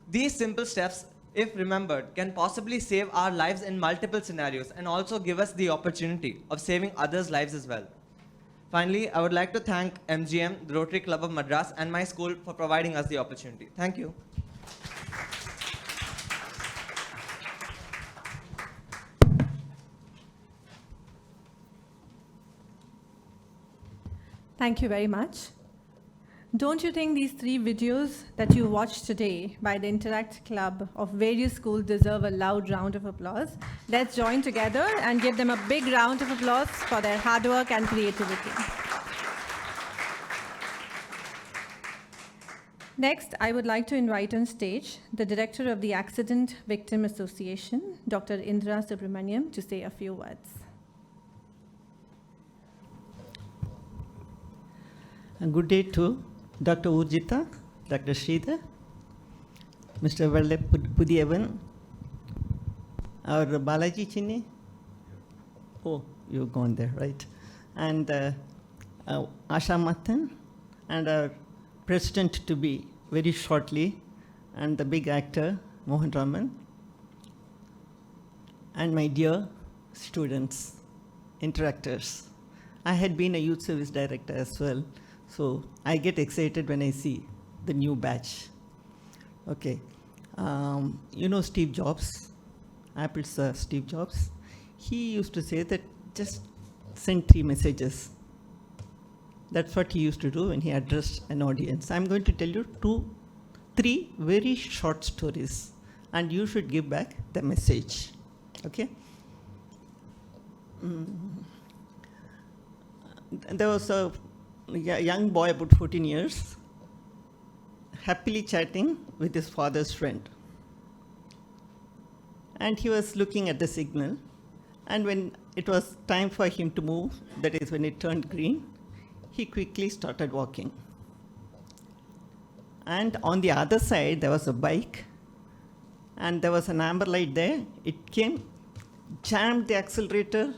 These simple steps, if remembered, can possibly save our lives in multiple scenarios and also give us the opportunity of saving others' lives as well. Finally, I would like to thank MGM, the Rotary Club of Madras, and my school for providing us the opportunity. Thank you. Thank you very much. Don't you think these 3 videos that you watched today by the Interact Club of various schools deserve a loud round of applause? Let's join together and give them a big round of applause for their hard work and creativity. Next, I would like to invite on stage the Director of the Accident Victim Association, Dr. Indra Subramaniam, to say a few words. Good day to Dr. Urjita, Dr. Sridhar, Mr. Velle Pudiyavan, our Balaji Chinni. Oh, you've gone there, right? And Asha Mathan, and our president to be very shortly, and the big actor, Mohan Raman, and my dear students, interactors. I had been a youth service director as well, so I get excited when I see the new batch. Okay, you know Steve Jobs, Apple's Steve Jobs. He used to say that just send 3 messages. That's what he used to do when he addressed an audience. I'm going to tell you 3 very short stories, and you should give back the message. Okay? There was a young boy about 14 years, happily chatting with his father's friend. And he was looking at the signal, and when it was time for him to move, that is when it turned green, he quickly started walking. And on the other side, there was a bike, and there was an amber light there. It came, jammed the accelerator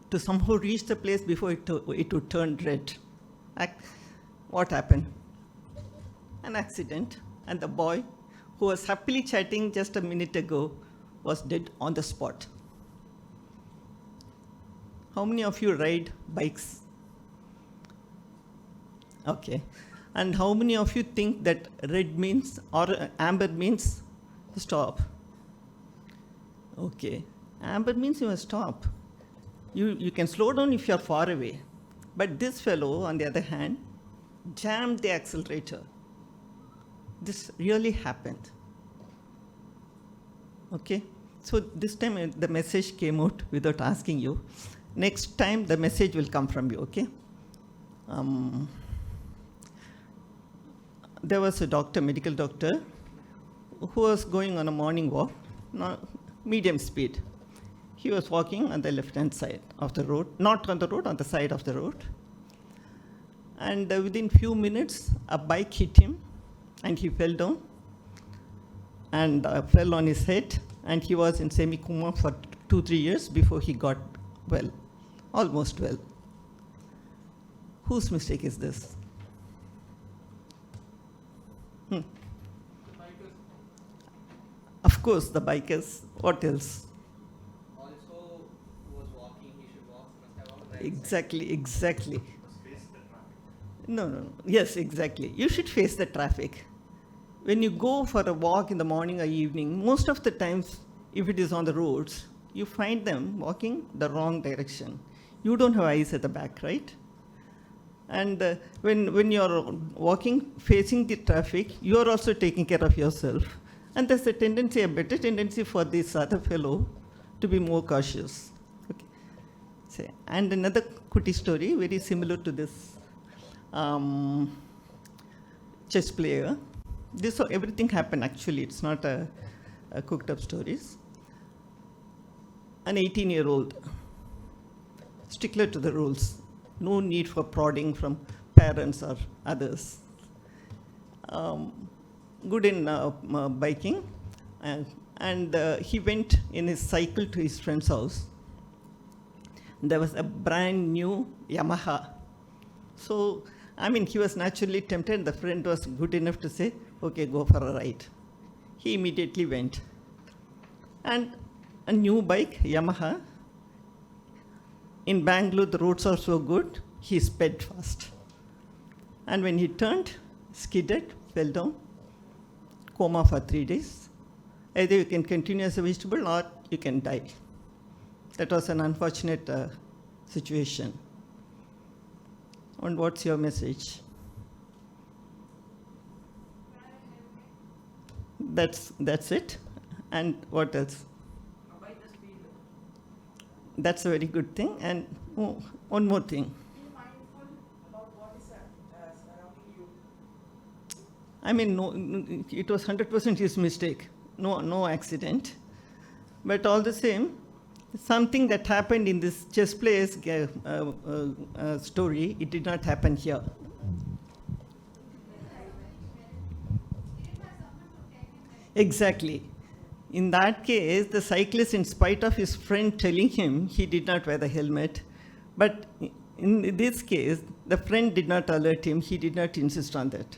to somehow reach the place before it would turn red. what happened? An accident, and the boy who was happily chatting just a minute ago was dead on the spot. How many of you ride bikes? Okay. And how many of you think that red means or amber means stop? Okay. Amber means you must stop. You can slow down if you are far away. But this fellow, on the other hand, jammed the accelerator. This really happened. Okay? So this time the message came out without asking you. Next time the message will come from you, okay? There was a doctor, medical doctor, who was going on a morning walk, medium speed. He was walking on the left-hand side of the road, not on the road, on the side of the road. And within few minutes, a bike hit him, and he fell down, and fell on his head, and he was in semi-coma for 2-3 years before he got well, almost well. Whose mistake is this? Of course, the bikers. What else? Also, who was walking, he should walk, must have all right. Exactly. No. Yes, exactly. You should face the traffic. When you go for a walk in the morning or evening, most of the times, if it is on the roads, you find them walking the wrong direction. You don't have eyes at the back, right? And when you're walking, facing the traffic, you're also taking care of yourself. And there's a tendency, a better tendency for this other fellow to be more cautious. Okay. And another Kuti story, very similar to this chess player. Everything happened actually, it's not a cooked up stories. An 18-year-old, stickler to the rules, no need for prodding from parents or others. Good in biking, and he went in his cycle to his friend's house. There was a brand new Yamaha. So, he was naturally tempted. The friend was good enough to say, okay, go for a ride. He immediately went. And a new bike, Yamaha. In Bangalore, the roads are so good, he sped fast. And when he turned, skidded, fell down, coma for 3 days. Either you can continue as a vegetable or you can die. That was an unfortunate situation. And what's your message? That's it. And what else? That's a very good thing. And one more thing. No, it was 100% his mistake. No accident. But all the same, something that happened in this chess player's story, it did not happen here. Exactly. In that case, the cyclist, in spite of his friend telling him he did not wear the helmet, but in this case, the friend did not alert him, he did not insist on that.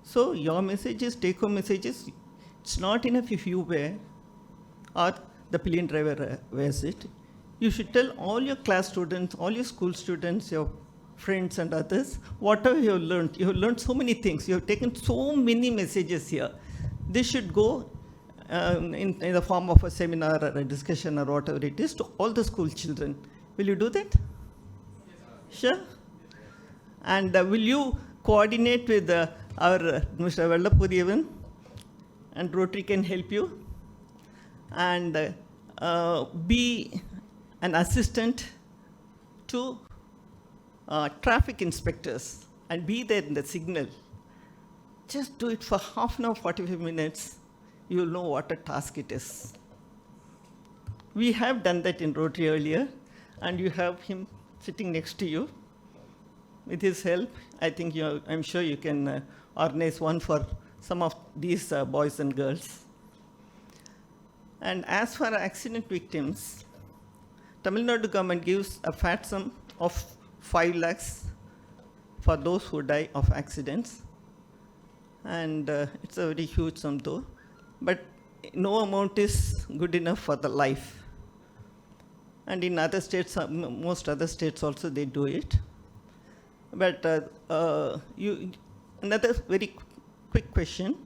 So your messages, take-home messages, it's not enough if you wear or the pillion driver wears it. You should tell all your class students, all your school students, your friends and others, whatever you have learned. You have learned so many things. You have taken so many messages here. This should go in the form of a seminar or a discussion or whatever it is to all the school children. Will you do that? Sure? And will you coordinate with our Mr. Vellapuriyavan, and Rotary can help you, and be an assistant to traffic inspectors and be there in the signal. Just do it for half an hour, 45 minutes. You will know what a task it is. We have done that in Rotary earlier, and you have him sitting next to you. With his help, I think I'm sure you can organize one for some of these boys and girls. And as for accident victims, Tamil Nadu government gives a fat sum of 5 lakhs for those who die of accidents. And it's a very huge sum though. But no amount is good enough for the life. And in other states, most other states also, they do it. But another very quick question.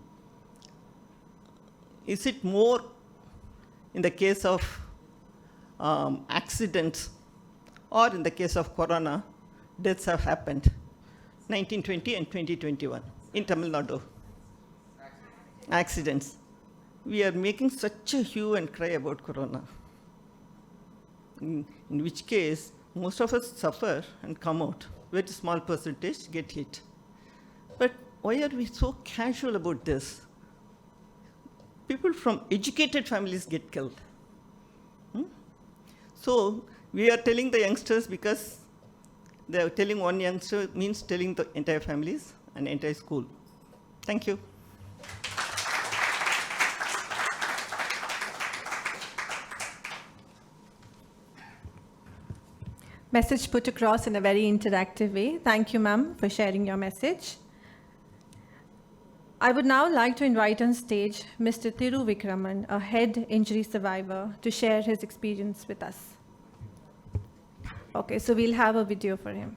Is it more in the case of accidents or in the case of corona, deaths have happened 1920 and 2021 in Tamil Nadu? Accidents. We are making such a hue and cry about corona. In which case, most of us suffer and come out. Very small percentage get hit. But why are we so casual about this? People from educated families get killed. So we are telling the youngsters because they are telling one youngster means telling the entire families and entire school. Thank you. Message put across in a very interactive way. Thank you, ma'am, for sharing your message. I would now like to invite on stage Mr. Thiru Vikraman, a head injury survivor, to share his experience with us. Okay, so we'll have a video for him.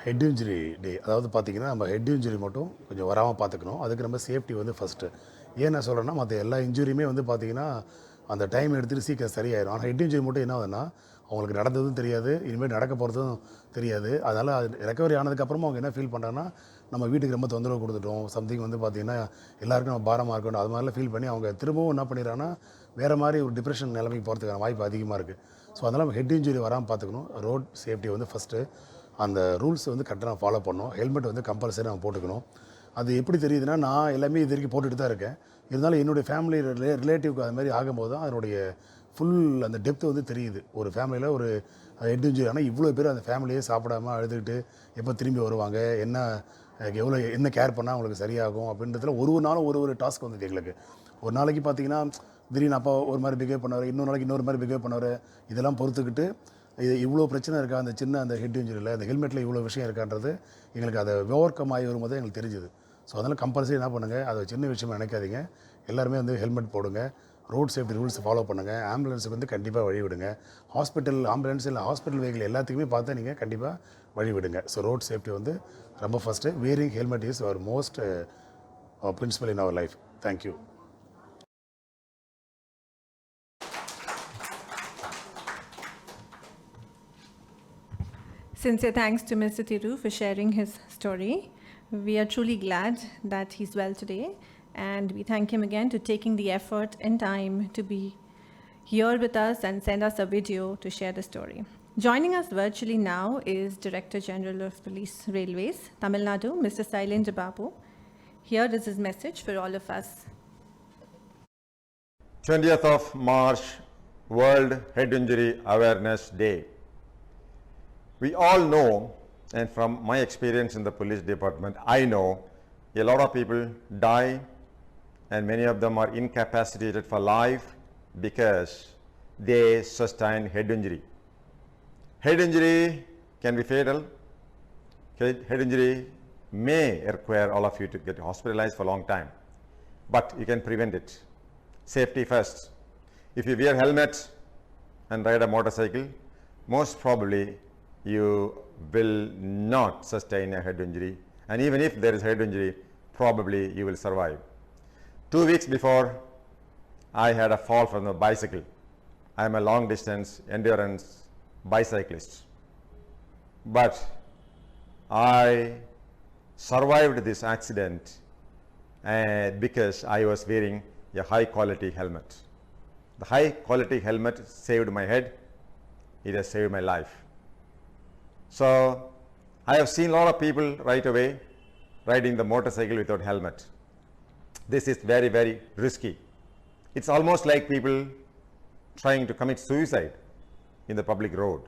Head injury day, அதாவது பார்த்தீங்கன்னா நம்ம head injury மட்டும் கொஞ்சம் வராமல் பார்த்துக்கணும். அதுக்கு நம்ம safety வந்து ஃபஸ்ட்டு. ஏன் நான் சொல்கிறேன்னா, மற்ற எல்லா இன்ஜுரியுமே வந்து பார்த்தீங்கன்னா அந்த டைம் எடுத்துகிட்டு சீக்கிரம் சரியாயிடும். ஆனால் ஹெட் இன்ஜுரி மட்டும் என்ன ஆகுதுன்னா, அவங்களுக்கு நடந்ததும் தெரியாது, இனிமேல் நடக்க போகிறதும் தெரியாது. அதனால் அது ரெக்கவரி ஆனதுக்கப்புறமா அவங்க என்ன ஃபீல் பண்ணுறாங்கன்னா, நம்ம வீட்டுக்கு ரொம்ப தொந்தரவு கொடுத்துட்டோம், சம்திங் வந்து பார்த்திங்கன்னா எல்லாருக்கும் நம்ம பாரமாக இருக்கணும், அது மாதிரிலாம் ஃபீல் பண்ணி அவங்க திரும்பவும் என்ன பண்ணிடுறாங்கன்னா வேறு மாதிரி ஒரு டிப்ரெஷன் நிலைமைக்கு போகிறதுக்கான வாய்ப்பு அதிகமாக இருக்குது. ஸோ அதனால் நம்ம ஹெட் இன்ஜுரி வராமல் பார்த்துக்கணும். ரோட் சேஃப்டி வந்து ஃபஸ்ட்டு. அந்த ரூல்ஸ் வந்து கரெக்டாக ஃபாலோ பண்ணணும். ஹெல்மெட் வந்து கம்பல்சரி நம்ம போட்டுக்கணும். அது எப்படி தெரியுதுன்னா, நான் எல்லாமே இது வரைக்கும் போட்டுட்டு தான் இருக்கேன். இருந்தாலும் என்னுடைய ஃபேமிலி ரிலேட்டிவ்க்கு அது மாதிரி ஆகும்போது தான் அதனுடைய ஃபுல் அந்த டெப்த் வந்து தெரியுது. ஒரு ஃபேமிலியில் ஒரு ஹெட் இன்ஜுரி ஆனால் இவ்வளோ பேர் அந்த ஃபேமிலியே சாப்பிடாமல் அழுதுகிட்டு எப்போ திரும்பி வருவாங்க, என்ன கேர் பண்ணால் அவங்களுக்கு சரியாகும் அப்படின்றதுல ஒரு நாளும் ஒரு டாஸ்க் வந்தது எங்களுக்கு. ஒரு நாளைக்கு பார்த்தீங்கன்னா திடீர்னு அப்பா ஒரு மாதிரி பிஹேவ் பண்ணுவார், இன்னொரு நாளைக்கு இன்னொரு மாதிரி பிஹேவ் பண்ணுவார். இதெல்லாம் பொறுத்துக்கிட்டு இது இவ்வளோ பிரச்சனை இருக்கா அந்த சின்ன அந்த ஹெட் இன்ஜுரியில், அந்த ஹெல்மெட்டில் இவ்வளோ விஷயம் இருக்கான்றது எங்களுக்கு அதை ஓவர் கம் ஆகி வரும்போது எங்களுக்கு தெரிஞ்சுது. ஸோ அதனால் கம்பல்சரி என்ன பண்ணுங்கள், அதை சின்ன விஷயமாக நினைக்காதீங்க. எல்லாருமே வந்து ஹெல்மெட் போடுங்க, ரோட் சேஃப்டி ரூல்ஸ் ஃபாலோ பண்ணுங்கள், ஆம்புலன்ஸுக்கு வந்து கண்டிப்பாக வழி விடுங்க, ஹாஸ்பிட்டல் ஆம்புலன்ஸ் இல்லை ஹாஸ்பிட்டல் வெஹிக்கிள் எல்லாத்துக்குமே பார்த்து நீங்கள் கண்டிப்பாக வழி விடுங்க. ஸோ ரோட் சேஃப்டி வந்து ரொம்ப first. Wearing helmet is our most principal in our life. Thank you. Sincere thanks to Mr. Thiru for sharing his story. We are truly glad that he's well today, and we thank him again to taking the effort and time to be here with us and send us a video to share the story. Joining us virtually now is Director General of Police Railways, Tamil Nadu, Mr. Sailendra Babu. Here is his message for all of us. 20th of March, World Head Injury Awareness Day. We all know, and from my experience in the police department, I know a lot of people die and many of them are incapacitated for life because they sustain head injury. Head injury can be fatal. Head injury may require all of you to get hospitalized for a long time, but you can prevent it. Safety first. If you wear helmet and ride a motorcycle, most probably you will not sustain a head injury, and even if there is head injury, probably you will survive. 2 weeks before, I had a fall from a bicycle. I am a long distance endurance bicyclist, but I survived this accident because I was wearing a high quality helmet. The high quality helmet saved my head. It has saved my life. So I have seen a lot of people right away riding the motorcycle without helmet. This is very, very risky. It's almost like people trying to commit suicide in the public road.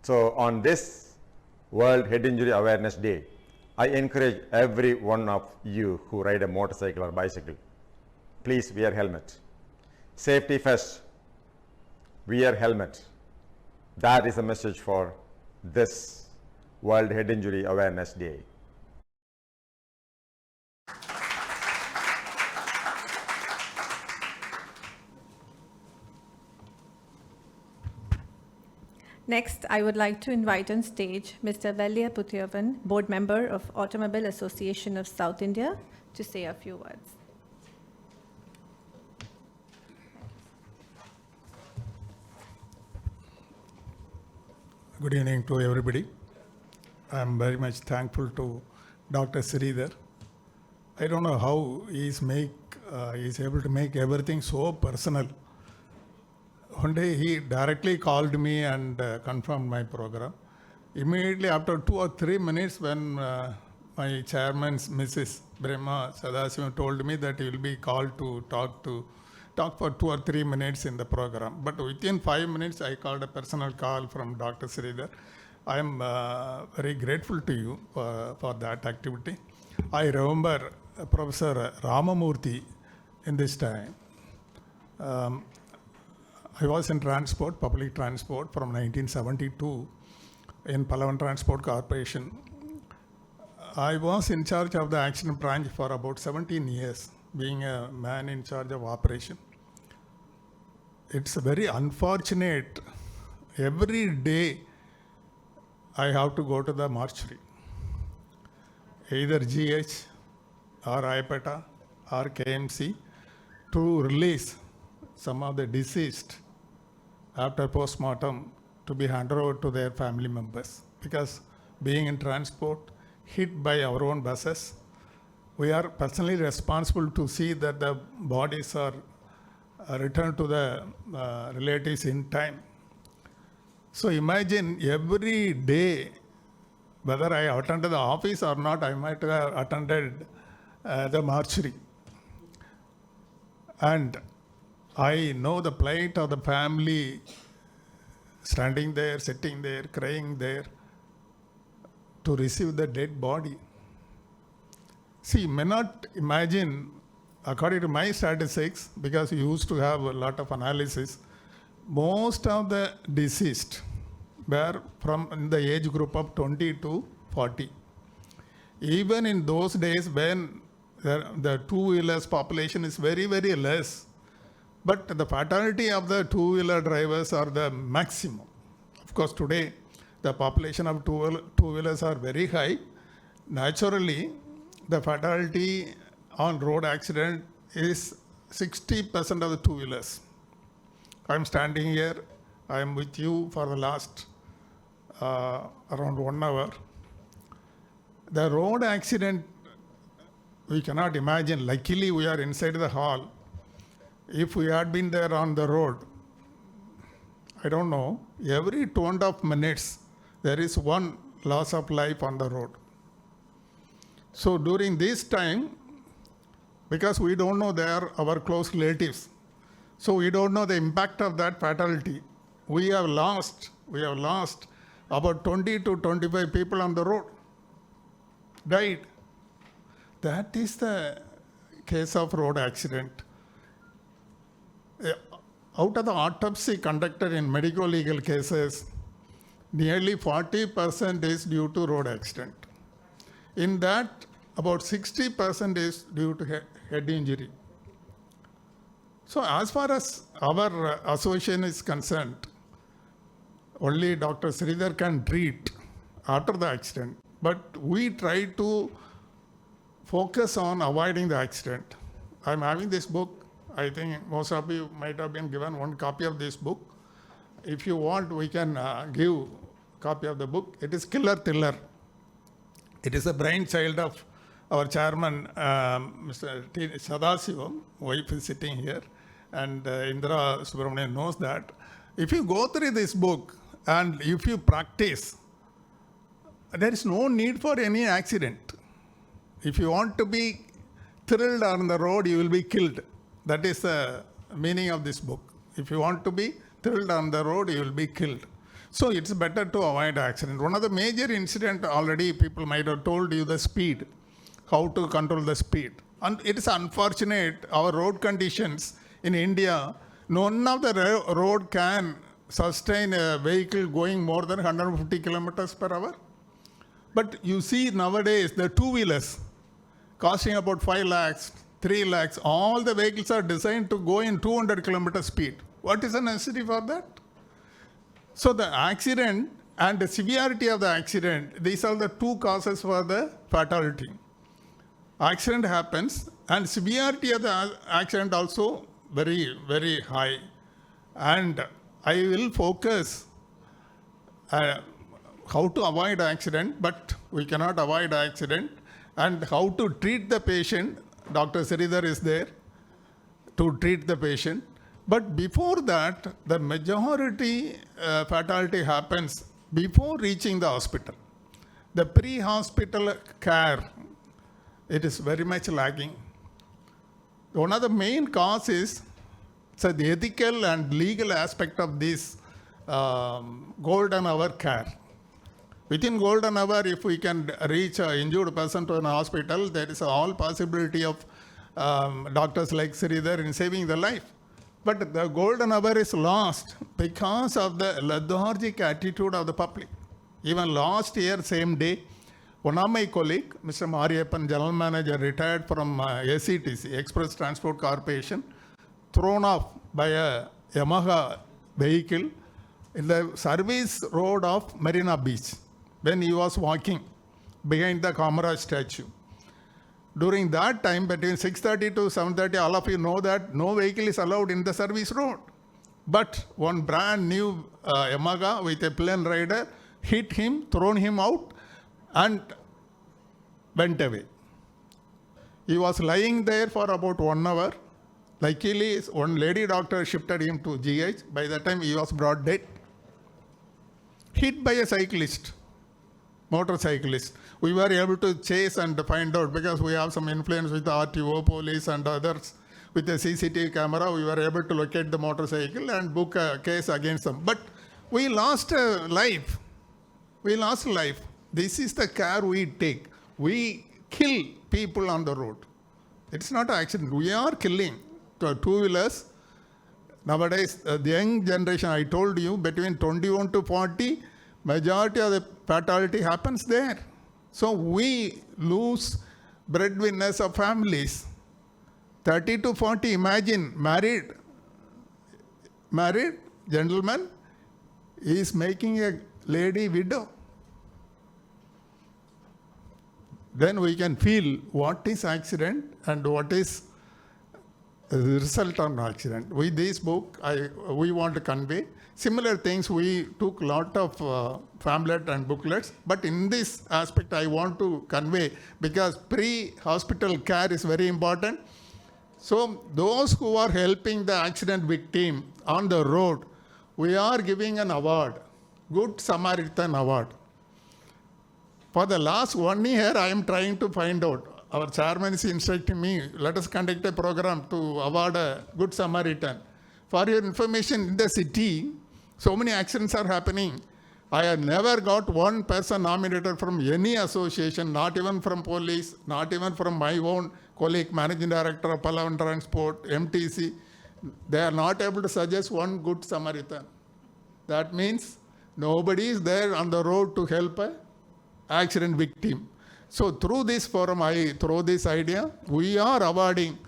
So on this World Head Injury Awareness Day, I encourage every one of you who ride a motorcycle or bicycle, please wear helmet. Safety first. Wear helmet. That is a message for this World Head Injury Awareness Day. Next, I would like to invite on stage Mr. Velya Putyavan, Board Member of Automobile Association of South India, to say a few words. Good evening to everybody. I am very much thankful to Dr. Sridhar. I don't know how he is able to make everything so personal. One day he directly called me and confirmed my program. Immediately after 2 or 3 minutes, when my chairman, Mrs. Brahma Sadasivam, told me that he will be called to talk for 2 or 3 minutes in the program. But within 5 minutes, I called a personal call from Dr. Sridhar. I am very grateful to you for that activity. I remember Professor Ramamurthy in this time. I was in transport, public transport from 1972 in Palawan Transport Corporation. I was in charge of the accident branch for about 17 years, being a man in charge of operation. It's very unfortunate. Every day I have to go to the mortuary, either GH or IPETA or KMC, to release some of the deceased after post-mortem to be handed over to their family members. Because being in transport, hit by our own buses, we are personally responsible to see that the bodies are returned to the relatives in time. So imagine every day, whether I attended the office or not, I might have attended the mortuary. And I know the plight of the family standing there, sitting there, crying there to receive the dead body. See, you may not imagine, according to my statistics, because we used to have a lot of analysis, most of the deceased were from in the age group of 20 to 40. Even in those days when the two-wheelers population is very, very less, but the fatality of the two-wheeler drivers are the maximum. Of course, today the population of two-wheelers are very high. Naturally, the fatality on road accident is 60% of the two-wheelers. I'm standing here, I'm with you for the last around 1 hour. The road accident, we cannot imagine. Luckily, we are inside the hall. If we had been there on the road, I don't know, every 2.5 minutes, there is one loss of life on the road. So during this time, because we don't know they are our close relatives, so we don't know the impact of that fatality. We have lost about 20 to 25 people on the road, died. That is the case of road accident. Out of the autopsy conducted in medical legal cases, nearly 40% is due to road accident. In that, about 60% is due to head injury. So as far as our association is concerned, only Dr. Sridhar can treat after the accident, but we try to focus on avoiding the accident. I'm having this book. I think most of you might have been given one copy of this book. If you want, we can give a copy of the book. It is Killer Thriller. It is a brainchild of our chairman, Mr. T. Sadasivam, wife is sitting here, and Indra Subramanian knows that. If you go through this book and if you practice, there is no need for any accident. If you want to be thrilled on the road, you will be killed. That is the meaning of this book. If you want to be thrilled on the road, you will be killed. So it's better to avoid accident. One of the major incident, already people might have told you the speed, how to control the speed. And it is unfortunate, our road conditions in India, none of the road can sustain a vehicle going more than 150 kilometers per hour. But you see nowadays the two-wheelers costing about 5 lakhs, 3 lakhs, all the vehicles are designed to go in 200 kilometer speed. What is the necessity for that? So the accident and the severity of the accident, these are the two causes for the fatality. Accident happens and severity of the accident also very, very high. And I will focus how to avoid accident, but we cannot avoid accident, and how to treat the patient. Dr. Sridhar is there to treat the patient. But before that, the majority fatality happens before reaching the hospital. The pre-hospital care, it is very much lagging. One of the main causes is the ethical and legal aspect of this golden hour care. Within golden hour, if we can reach an injured person to an hospital, there is all possibility of doctors like Sridhar in saving the life. But the golden hour is lost because of the lethargic attitude of the public. Even last year, same day, one of my colleagues, Mr. Mariappan, General Manager, retired from ACTC, Express Transport Corporation, thrown off by a Yamaha vehicle in the service road of Marina Beach when he was walking behind the Kamaraj statue. During that time, between 6:30 to 7:30, all of you know that no vehicle is allowed in the service road. But one brand new Yamaha with a plain rider hit him, thrown him out, and went away. He was lying there for about 1 hour. Luckily, one lady doctor shifted him to GH. By the time he was brought dead. Hit by a cyclist, motorcyclist. We were able to chase and find out because we have some influence with the RTO, police and others. With the CCTV camera, we were able to locate the motorcycle and book a case against them. But we lost a life. We lost life. This is the care we take. We kill people on the road. It's not an accident. We are killing two-wheelers. Nowadays, the young generation, I told you, between 21 to 40, majority of the fatality happens there. So we lose breadwinners of families. 30 to 40, imagine, married gentleman is making a lady widow. Then we can feel what is accident and what is the result of accident. With this book, we want to convey similar things. We took a lot of pamphlet and booklets, but in this aspect, I want to convey because pre-hospital care is very important. So those who are helping the accident victim on the road, we are giving an award, Good Samaritan Award. For the last 1 year, I am trying to find out. Our chairman is instructing me, let us conduct a program to award a Good Samaritan. For your information, in the city, so many accidents are happening. I have never got one person nominated from any association, not even from police, not even from my own colleague, managing director of Palawan Transport, MTC. They are not able to suggest one Good Samaritan. That means nobody is there on the road to help an accident victim. So through this forum, I throw this idea. We are awarding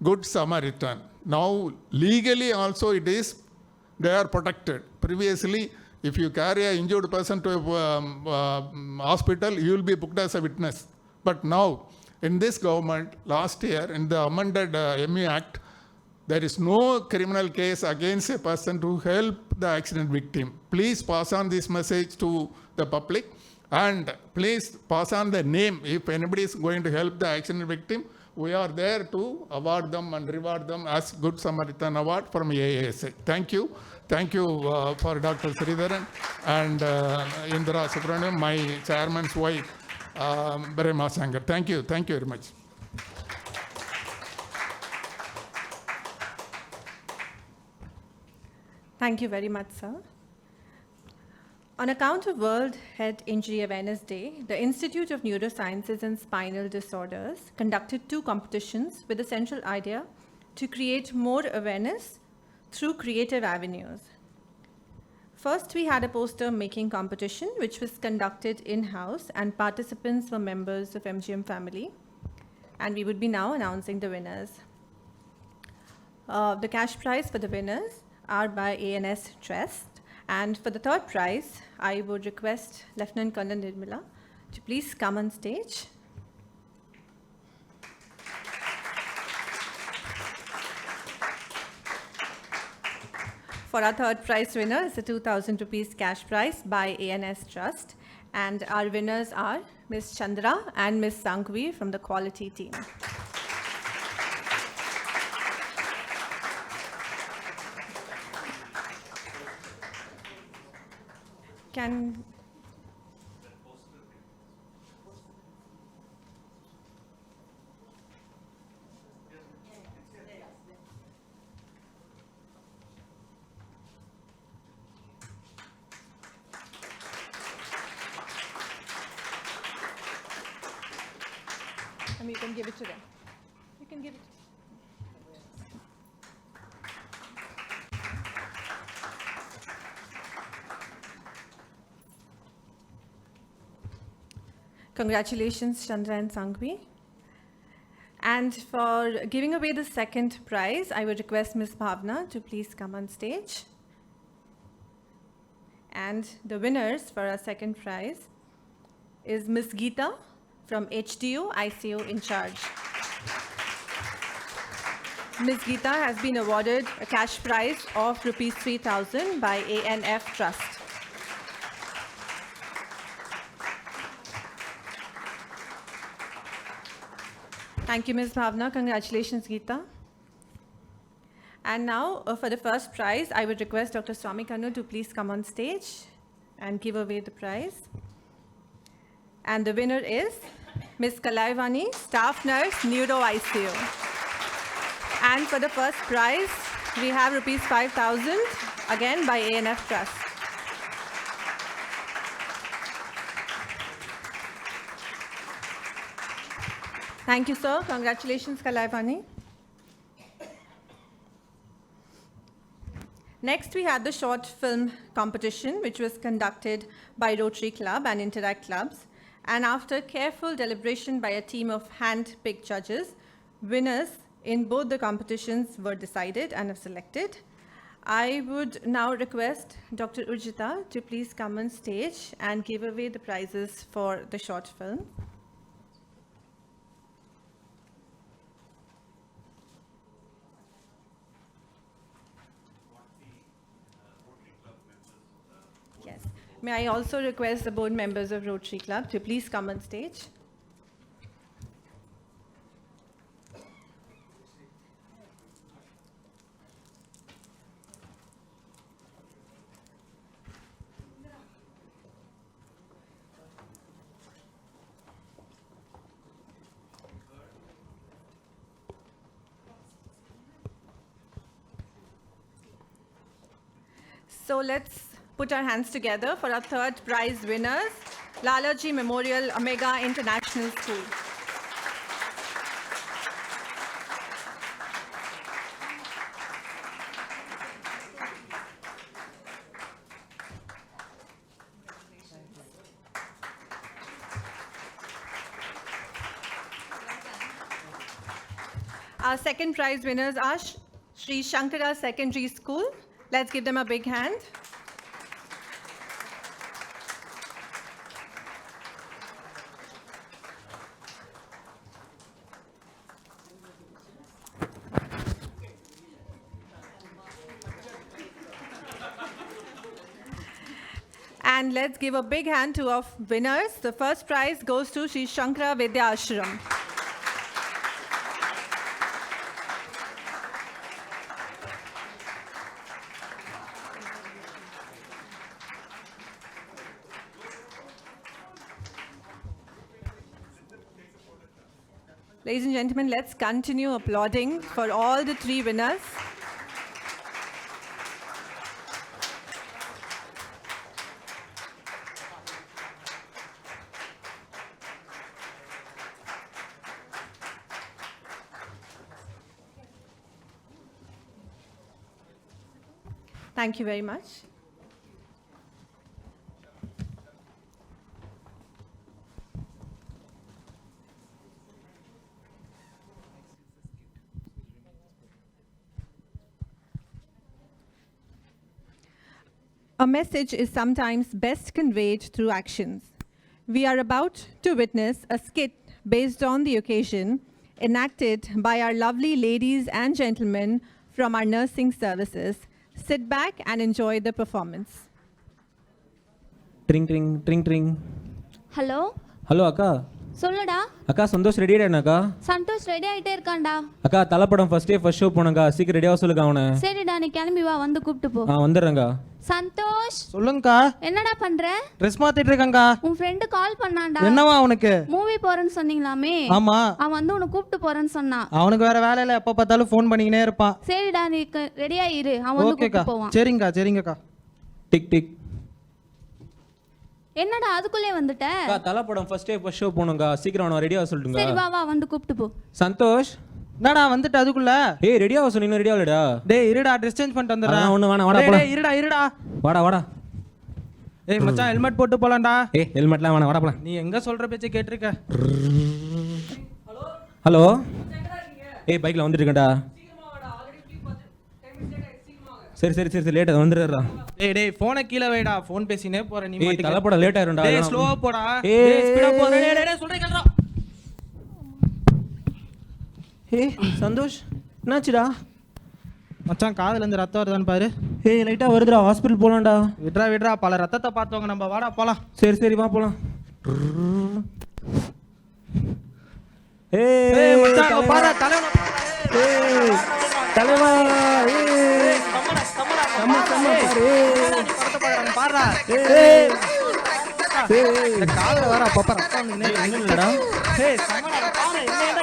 Good Samaritan. Now, legally also they are protected. Previously, if you carry an injured person to a hospital, you will be booked as a witness. But now, in this government, last year, in the amended ME Act, there is no criminal case against a person to help the accident victim. Please pass on this message to the public. And please pass on the name. If anybody is going to help the accident victim, we are there to award them and reward them as Good Samaritan Award from AASA. Thank you. Thank you for Dr. Sridharan and Indra Subramaniam, my chairman's wife, Brahma Sanger. Thank you. Thank you very much. Thank you very much, sir. On account of World Head Injury Awareness Day, the Institute of Neurosciences and Spinal Disorders conducted 2 competitions with the central idea to create more awareness through creative avenues. First, we had a poster making competition, which was conducted in-house, and participants were members of MGM family. And we would be now announcing the winners. The cash prize for the winners are by ANS Trust. And for the third prize, I would request Lieutenant Colonel Nirmala to please come on stage. For our third prize winner is a 2,000 rupees cash prize by ANS Trust. And our winners are Ms. Chandra and Ms. Sanghvi from the quality team. Can you can give it to them. You can give it. Congratulations, Chandra and Sanghvi. And for giving away the second prize, I would request Ms. Bhavna to please come on stage. And the winners for our second prize is Ms. Geeta from HDU ICU in charge. Ms. Geeta has been awarded a cash prize of Rs 3,000 by ANF Trust. Thank you, Ms. Bhavna. Congratulations, Geeta. And now, for the first prize, I would request Dr. Swami Kannu to please come on stage and give away the prize. And the winner is Ms. Kalaivani, Staff Nurse, Neuro ICU. And for the first prize, we have Rs 5,000, again by ANF Trust. Thank you, sir. Congratulations, Kalaivani. Next, we had the short film competition, which was conducted by Rotary Club and Interact Clubs. And after careful deliberation by a team of hand-picked judges, winners in both the competitions were decided and have selected. I would now request Dr. Urjita to please come on stage and give away the prizes for the short film. Yes. May I also request the board members of Rotary Club to please come on stage. So let's put our hands together for our third prize winners, Lalaji Memorial Omega International School. Our second prize winners are Sri Shankara Secondary School. Let's give them a big hand. And let's give a big hand to our winners. The first prize goes to Sri Shankara Vidya Ashram. Ladies and gentlemen, let's continue applauding for all the three winners. Thank you very much. A message is sometimes best conveyed through actions. We are about to witness a skit based on the occasion enacted by our lovely ladies and gentlemen from our nursing services. Sit back and enjoy the performance. Drink drink drink drink. Hello hello அக்கா. சொல்லுடா. அக்கா Santhosh ready ஆயிட்டானாக்கா? Santhosh ready ஆயிட்டே இருக்கான்டா. அக்கா தலைப்படம் first show போனங்க, சீக்கிரம் ரெடியாக சொல்லுங்க அவனை. சரிடா, நீ கிளம்பி வா, வந்து கூப்பிட்டு போ. வந்துடுறேங்க. சந்தோஷ். சொல்லுங்கக்கா. என்னடா பண்ற? ட்ரெஸ் மாத்திட்டு இருக்கேன்க்கா. உன் ஃப்ரெண்ட் கால் பண்ணான்டா. என்னவா அவனுக்கு? மூவி போறேன்னு சொன்னீங்களாமே. ஆமா. அவன் வந்து உன்னை கூப்பிட்டு போறேன்னு சொன்னான். அவனுக்கு வேற வேலை இல்லை, எப்போ பார்த்தாலும் ஃபோன் பண்ணிக்கினே இருப்பான். சரிடா, நீ ரெடியா இரு, அவன் வந்து கூப்பிட்டு போவான். சரிங்கக்கா சரிங்கக்கா. Tick tick. என்னடா அதுக்குள்ளே வந்துட்ட? அக்கா தலைப்படம் ஃபர்ஸ்ட் ஷோ போனங்க, சீக்கிரம் அவனை ரெடியாக சொல்லுங்க. சரி வா வா, வந்து கூப்பிட்டு போ. சந்தோஷ். என்னடா வந்துட்டு அதுக்குள்ள? ஏய் ரெடியாக சொன்ன, இன்னும் ரெடியாக இல்லடா. டேய் இருடா, ட்ரெஸ் சேஞ்ச் பண்ணிட்டு வந்துறேன். ஒண்ணு வேணாம், வாடா போலாம். டேய் இருடா இருடா. வாடா வாடா. ஏய் மச்சான் ஹெல்மெட் போட்டு போலாம்டா. ஏய் ஹெல்மெட்லாம் வேணாம், வாடா போலாம். நீ எங்க சொல்ற பேச்சை கேட்டிருக்க? ஹலோ. ஏய் பைக்ல வந்துட்டு இருக்கேன்டா. சரி சரி சரி லேட் வந்துடுறா. டேய் டேய் போனை கீழ வைடா, ஃபோன் பேசினே போற நீ. ஏய் தலைப்பட லேட் ஆயிரும்டா. டேய் ஸ்லோவா போடா. டேய் ஸ்பீடா போற. டேய் டேய் சொல்றேன் கேளுடா. ஏய் சந்தோஷ் என்னாச்சுடா? மச்சான் காதுல இருந்து ரத்தம் வருதான்னு பாரு. ஏய் லைட்டா வருதுடா, ஹாஸ்பிடல் போலாம்டா. விட்றா விட்றா, பல ரத்தத்தை பார்த்தவங்க நம்ம, வாடா போலாம். சரி சரி வா போலாம். ஏய் மச்சான் பாரு தலைவன. ஏய் தலைவா. ஏய் கம்மடா கம்மடா கம்ம கம்ம பாரு. நீ படத்தை பாக்குறாங்க பாருடா. ஏய் இந்த காதுல வர அப்பப்ப ரத்தம் வந்து என்னடா? ஏய் கம்மடா பாரு, என்னடா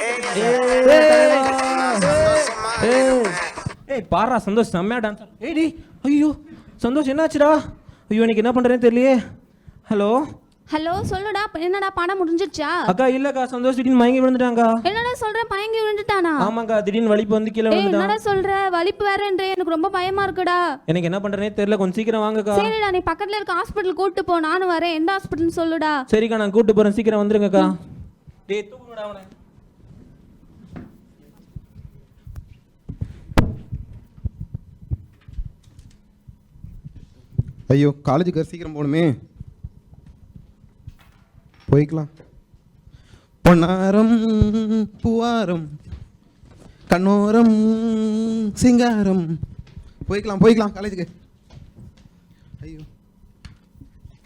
ஏய் ஏய் பாரா சந்தோஷ் செம்மையா டான்ஸ். ஏய் டி ஐயோ சந்தோஷ் என்னாச்சுடா? ஐயோ எனக்கு என்ன பண்றேன்னு தெரியலையே. ஹலோ ஹலோ சொல்லுடா, என்னடா படம் முடிஞ்சிருச்சா? அக்கா இல்லக்கா, சந்தோஷ் திடீர்னு மயங்கி விழுந்துட்டாங்க. என்னடா சொல்ற, மயங்கி விழுந்துட்டானா? ஆமாக்கா, திடீர்னு வலிப்பு வந்து கீழே விழுந்துட்டான். என்னடா சொல்ற, வலிப்பு வேறன்றே, எனக்கு ரொம்ப பயமா இருக்குடா. எனக்கு என்ன பண்றேனே தெரியல, கொஞ்சம் சீக்கிரம் வாங்கக்கா. சரிடா, நீ பக்கத்துல இருக்க ஹாஸ்பிடல் கூட்டி போ, நானும் வரேன். எந்த ஹாஸ்பிடல்னு சொல்லுடா. சரிக்கா நான் கூட்டி போறேன், சீக்கிரம் வந்துருங்கக்கா. டேய் தூக்குடா அவனை. ஐயோ காலேஜுக்கு சீக்கிரம் போகணுமே. போய்க்கலாம். பொன்னாரம் பூவாரம் கண்ணோரம் சிங்காரம். போய்க்கலாம் போய்க்கலாம் காலேஜுக்கு. ஐயோ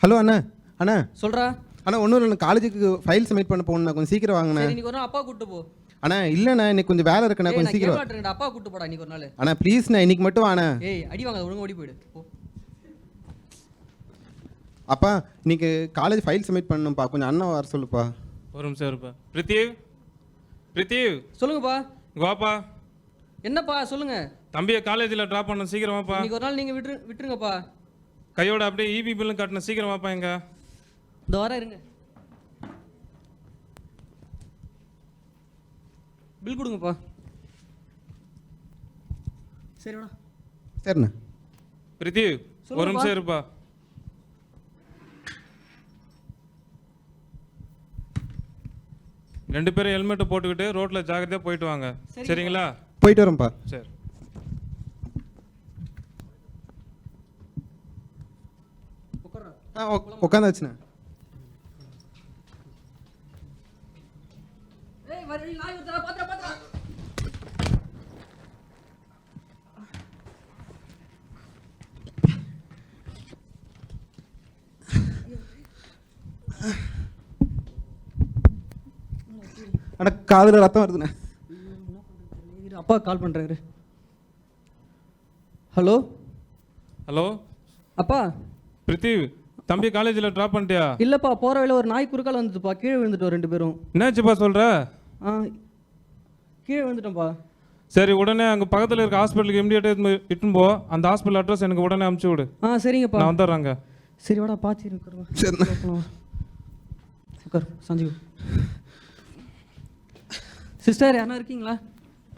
ஹலோ அண்ணா. அண்ணா சொல்றா. அண்ணா ஒன்றும் இல்லை, காலேஜுக்கு ஃபைல் சப்மிட் பண்ண போகணும், கொஞ்சம் சீக்கிரம் வாங்கண்ணா. இன்னைக்கு ஒரு நாள் அப்பா கூட்டு போ. அண்ணா இல்லைண்ணா, இன்னைக்கு கொஞ்சம் வேலை இருக்குண்ணா, கொஞ்சம் சீக்கிரம். அப்பா கூட்டு போடா இன்னைக்கு ஒரு நாள். அண்ணா ப்ளீஸ்ண்ணா, இன்னைக்கு மட்டும் வாண்ணா. ஏய் அடி வாங்க, ஒழுங்கா ஓடி போயிடு போ. அப்பா இன்னைக்கு காலேஜ் ஃபைல் சப்மிட் பண்ணணும்ப்பா, கொஞ்சம் அண்ணா வர சொல்லுப்பா. ஒரு நிமிஷம் இருப்பா. பிரித்திவ் பிரித்திவ். சொல்லுங்கப்பா. வாப்பா. என்னப்பா சொல்லுங்க. தம்பியை காலேஜில் ட்ராப் பண்ண, சீக்கிரம் வாப்பா. இன்னைக்கு ஒரு நாள் நீங்க விட்டுருங்கப்பா. கையோட அப்படியே இபி பில்லும் கட்டணும், சீக்கிரம் வாப்பா. எங்க இந்த வர இருங்க, பில் கொடுங்கப்பா. சரிடா. சரிண்ணா. பிரித்திவ் ஒரு நிமிஷம் இருப்பா. ரெண்டு பேரும் ஹெல்மெட்டை போட்டுக்கிட்டு ரோட்ல ஜாக்கிரதையா போயிட்டு வாங்க, சரிங்களா? போயிட்டு வரேன்ப்பா. சரி. உட்காந்தாச்சுண்ணா. அட காதுல ரத்தம் வருதுண்ணே. அப்பா கால் பண்றாரு. ஹலோ ஹலோ அப்பா. பிரித்திவ் தம்பி காலேஜில் ட்ராப் பண்ணிட்டியா? இல்லப்பா, போற வழியில ஒரு நாய் குறுக்கால வந்துட்டுப்பா, கீழே விழுந்துட்டோம் ரெண்டு பேரும். என்னாச்சுப்பா சொல்ற? கீழே விழுந்துட்டோம்ப்பா. சரி உடனே அங்கே பக்கத்தில் இருக்க ஹாஸ்பிட்டலுக்கு இமிடியேட்டாக இட்டுன்னு போ. அந்த ஹாஸ்பிட்டல் அட்ரஸ் எனக்கு உடனே அனுப்பிச்சு விடு. சரிங்கப்பா, நான் வந்துடுறாங்க. சரி வாடா பார்த்து இருக்கிறோம். சரிண்ணா. உட்கார் சஞ்சீவ். சிஸ்டர் யாரா இருக்கீங்களா?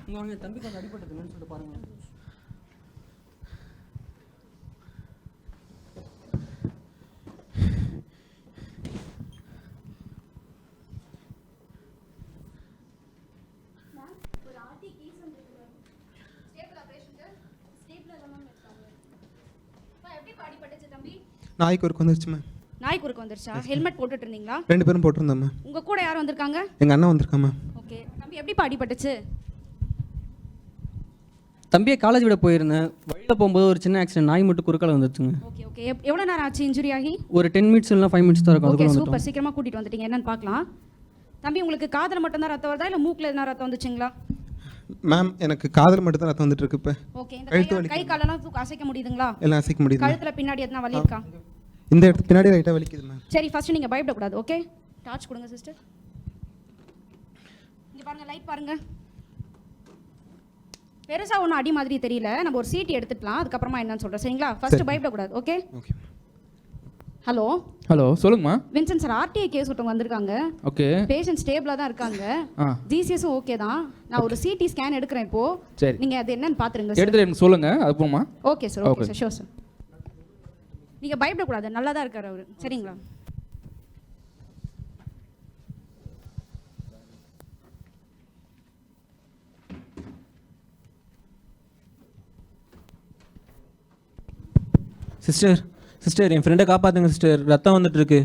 இங்கே வாங்க, தம்பி கொஞ்சம் அடிபட்டதுன்னு சொல்லிட்டு பாருங்க. எப்படி அடிபட்டுச்சு தம்பி? நாய் குறுக்கு வந்துருச்சு மேம். நாய் குறுக்கு வந்துருச்சா? ஹெல்மெட் போட்டுட்டு இருந்தீங்களா? 2 பேரும் போட்டிருந்தோம் மேம். உங்க கூட யார் வந்திருக்காங்க? எங்கள் அண்ணன் வந்திருக்கா மேம். ஓகே தம்பி எப்படிப்பா அடிபட்டுச்சு? தம்பியை காலேஜ் விட போயிருந்தேன். வழியில் போகும்போது ஒரு சின்ன ஆக்சிடென்ட், நாய் மட்டும் குறுக்கால வந்துருச்சுங்க. ஓகே ஓகே எவ்வளோ நேரம் ஆச்சு இன்ஜுரி ஆகி? ஒரு 10 மினிட்ஸ் இல்லை 5 மினிட்ஸ் தான் இருக்கும். ஓகே அதுக்குள்ள சூப்பர், வந்துட்டோம். சீக்கிரமா கூட்டிட்டு வந்துட்டீங்க. என்னன்னு பார்க்கலாம். தம்பி உங்களுக்கு காதுல மட்டும் தான் ரத்தம் வருதா இல்ல மூக்குல எதனா ரத்தம் வந்துச்சுங்களா? மேம் எனக்கு காதல் மட்டும் தான் ரத்தம் வந்துட்டு இருக்கு இப்போ. ஓகே இந்த கை காலெல்லாம் தூக்க அசைக்க முடியுதுங்களா? எல்லாம் அசைக்க முடியுது. கழுத்துல பின்னாடி எதனா வலி இருக்கா? இந்த இடத்து பின்னாடி லைட்டாக வலிக்குது மேம். சரி ஃபர்ஸ்ட் நீங்க பயப்படக்கூடாது. ஓகே டார்ச் கொடுங்க சிஸ்டர். இங்க பாருங்க, லைட் பாருங்க. பெருசா ஒன்றும் அடி மாதிரி தெரியல. நம்ம ஒரு சீட் எடுத்துக்கலாம், அதுக்கப்புறமா என்னன்னு சொல்றேன் சரிங்களா? ஃபர்ஸ்ட் பயப்படக்கூடாது. Okay okay. ஹலோ ஹலோ சொல்லுங்கம்மா. வின்சென்ட் சார், ஆர்டிஐ கேஸ் ஒருத்தவங்க வந்திருக்காங்க. ஓகே. பேஷண்ட் ஸ்டேபிளா தான் இருக்காங்க. ஜிசிஎஸும் ஓகே தான். நான் ஒரு சிடி ஸ்கேன் எடுக்கிறேன் இப்போ. சரி நீங்க அது என்னன்னு பாத்துருங்க சார். எடுத்து எனக்கு சொல்லுங்க அப்புறமா. Okay sir, okay sir, sure sir. நீங்க பயப்படக்கூடாது, நல்லா தான் இருக்காரு அவரு சரிங்களா? சிஸ்டர் சிஸ்டர் என் ஃப்ரெண்டை காப்பாற்றுங்க சிஸ்டர், ரத்தம் வந்துட்டு இருக்கு.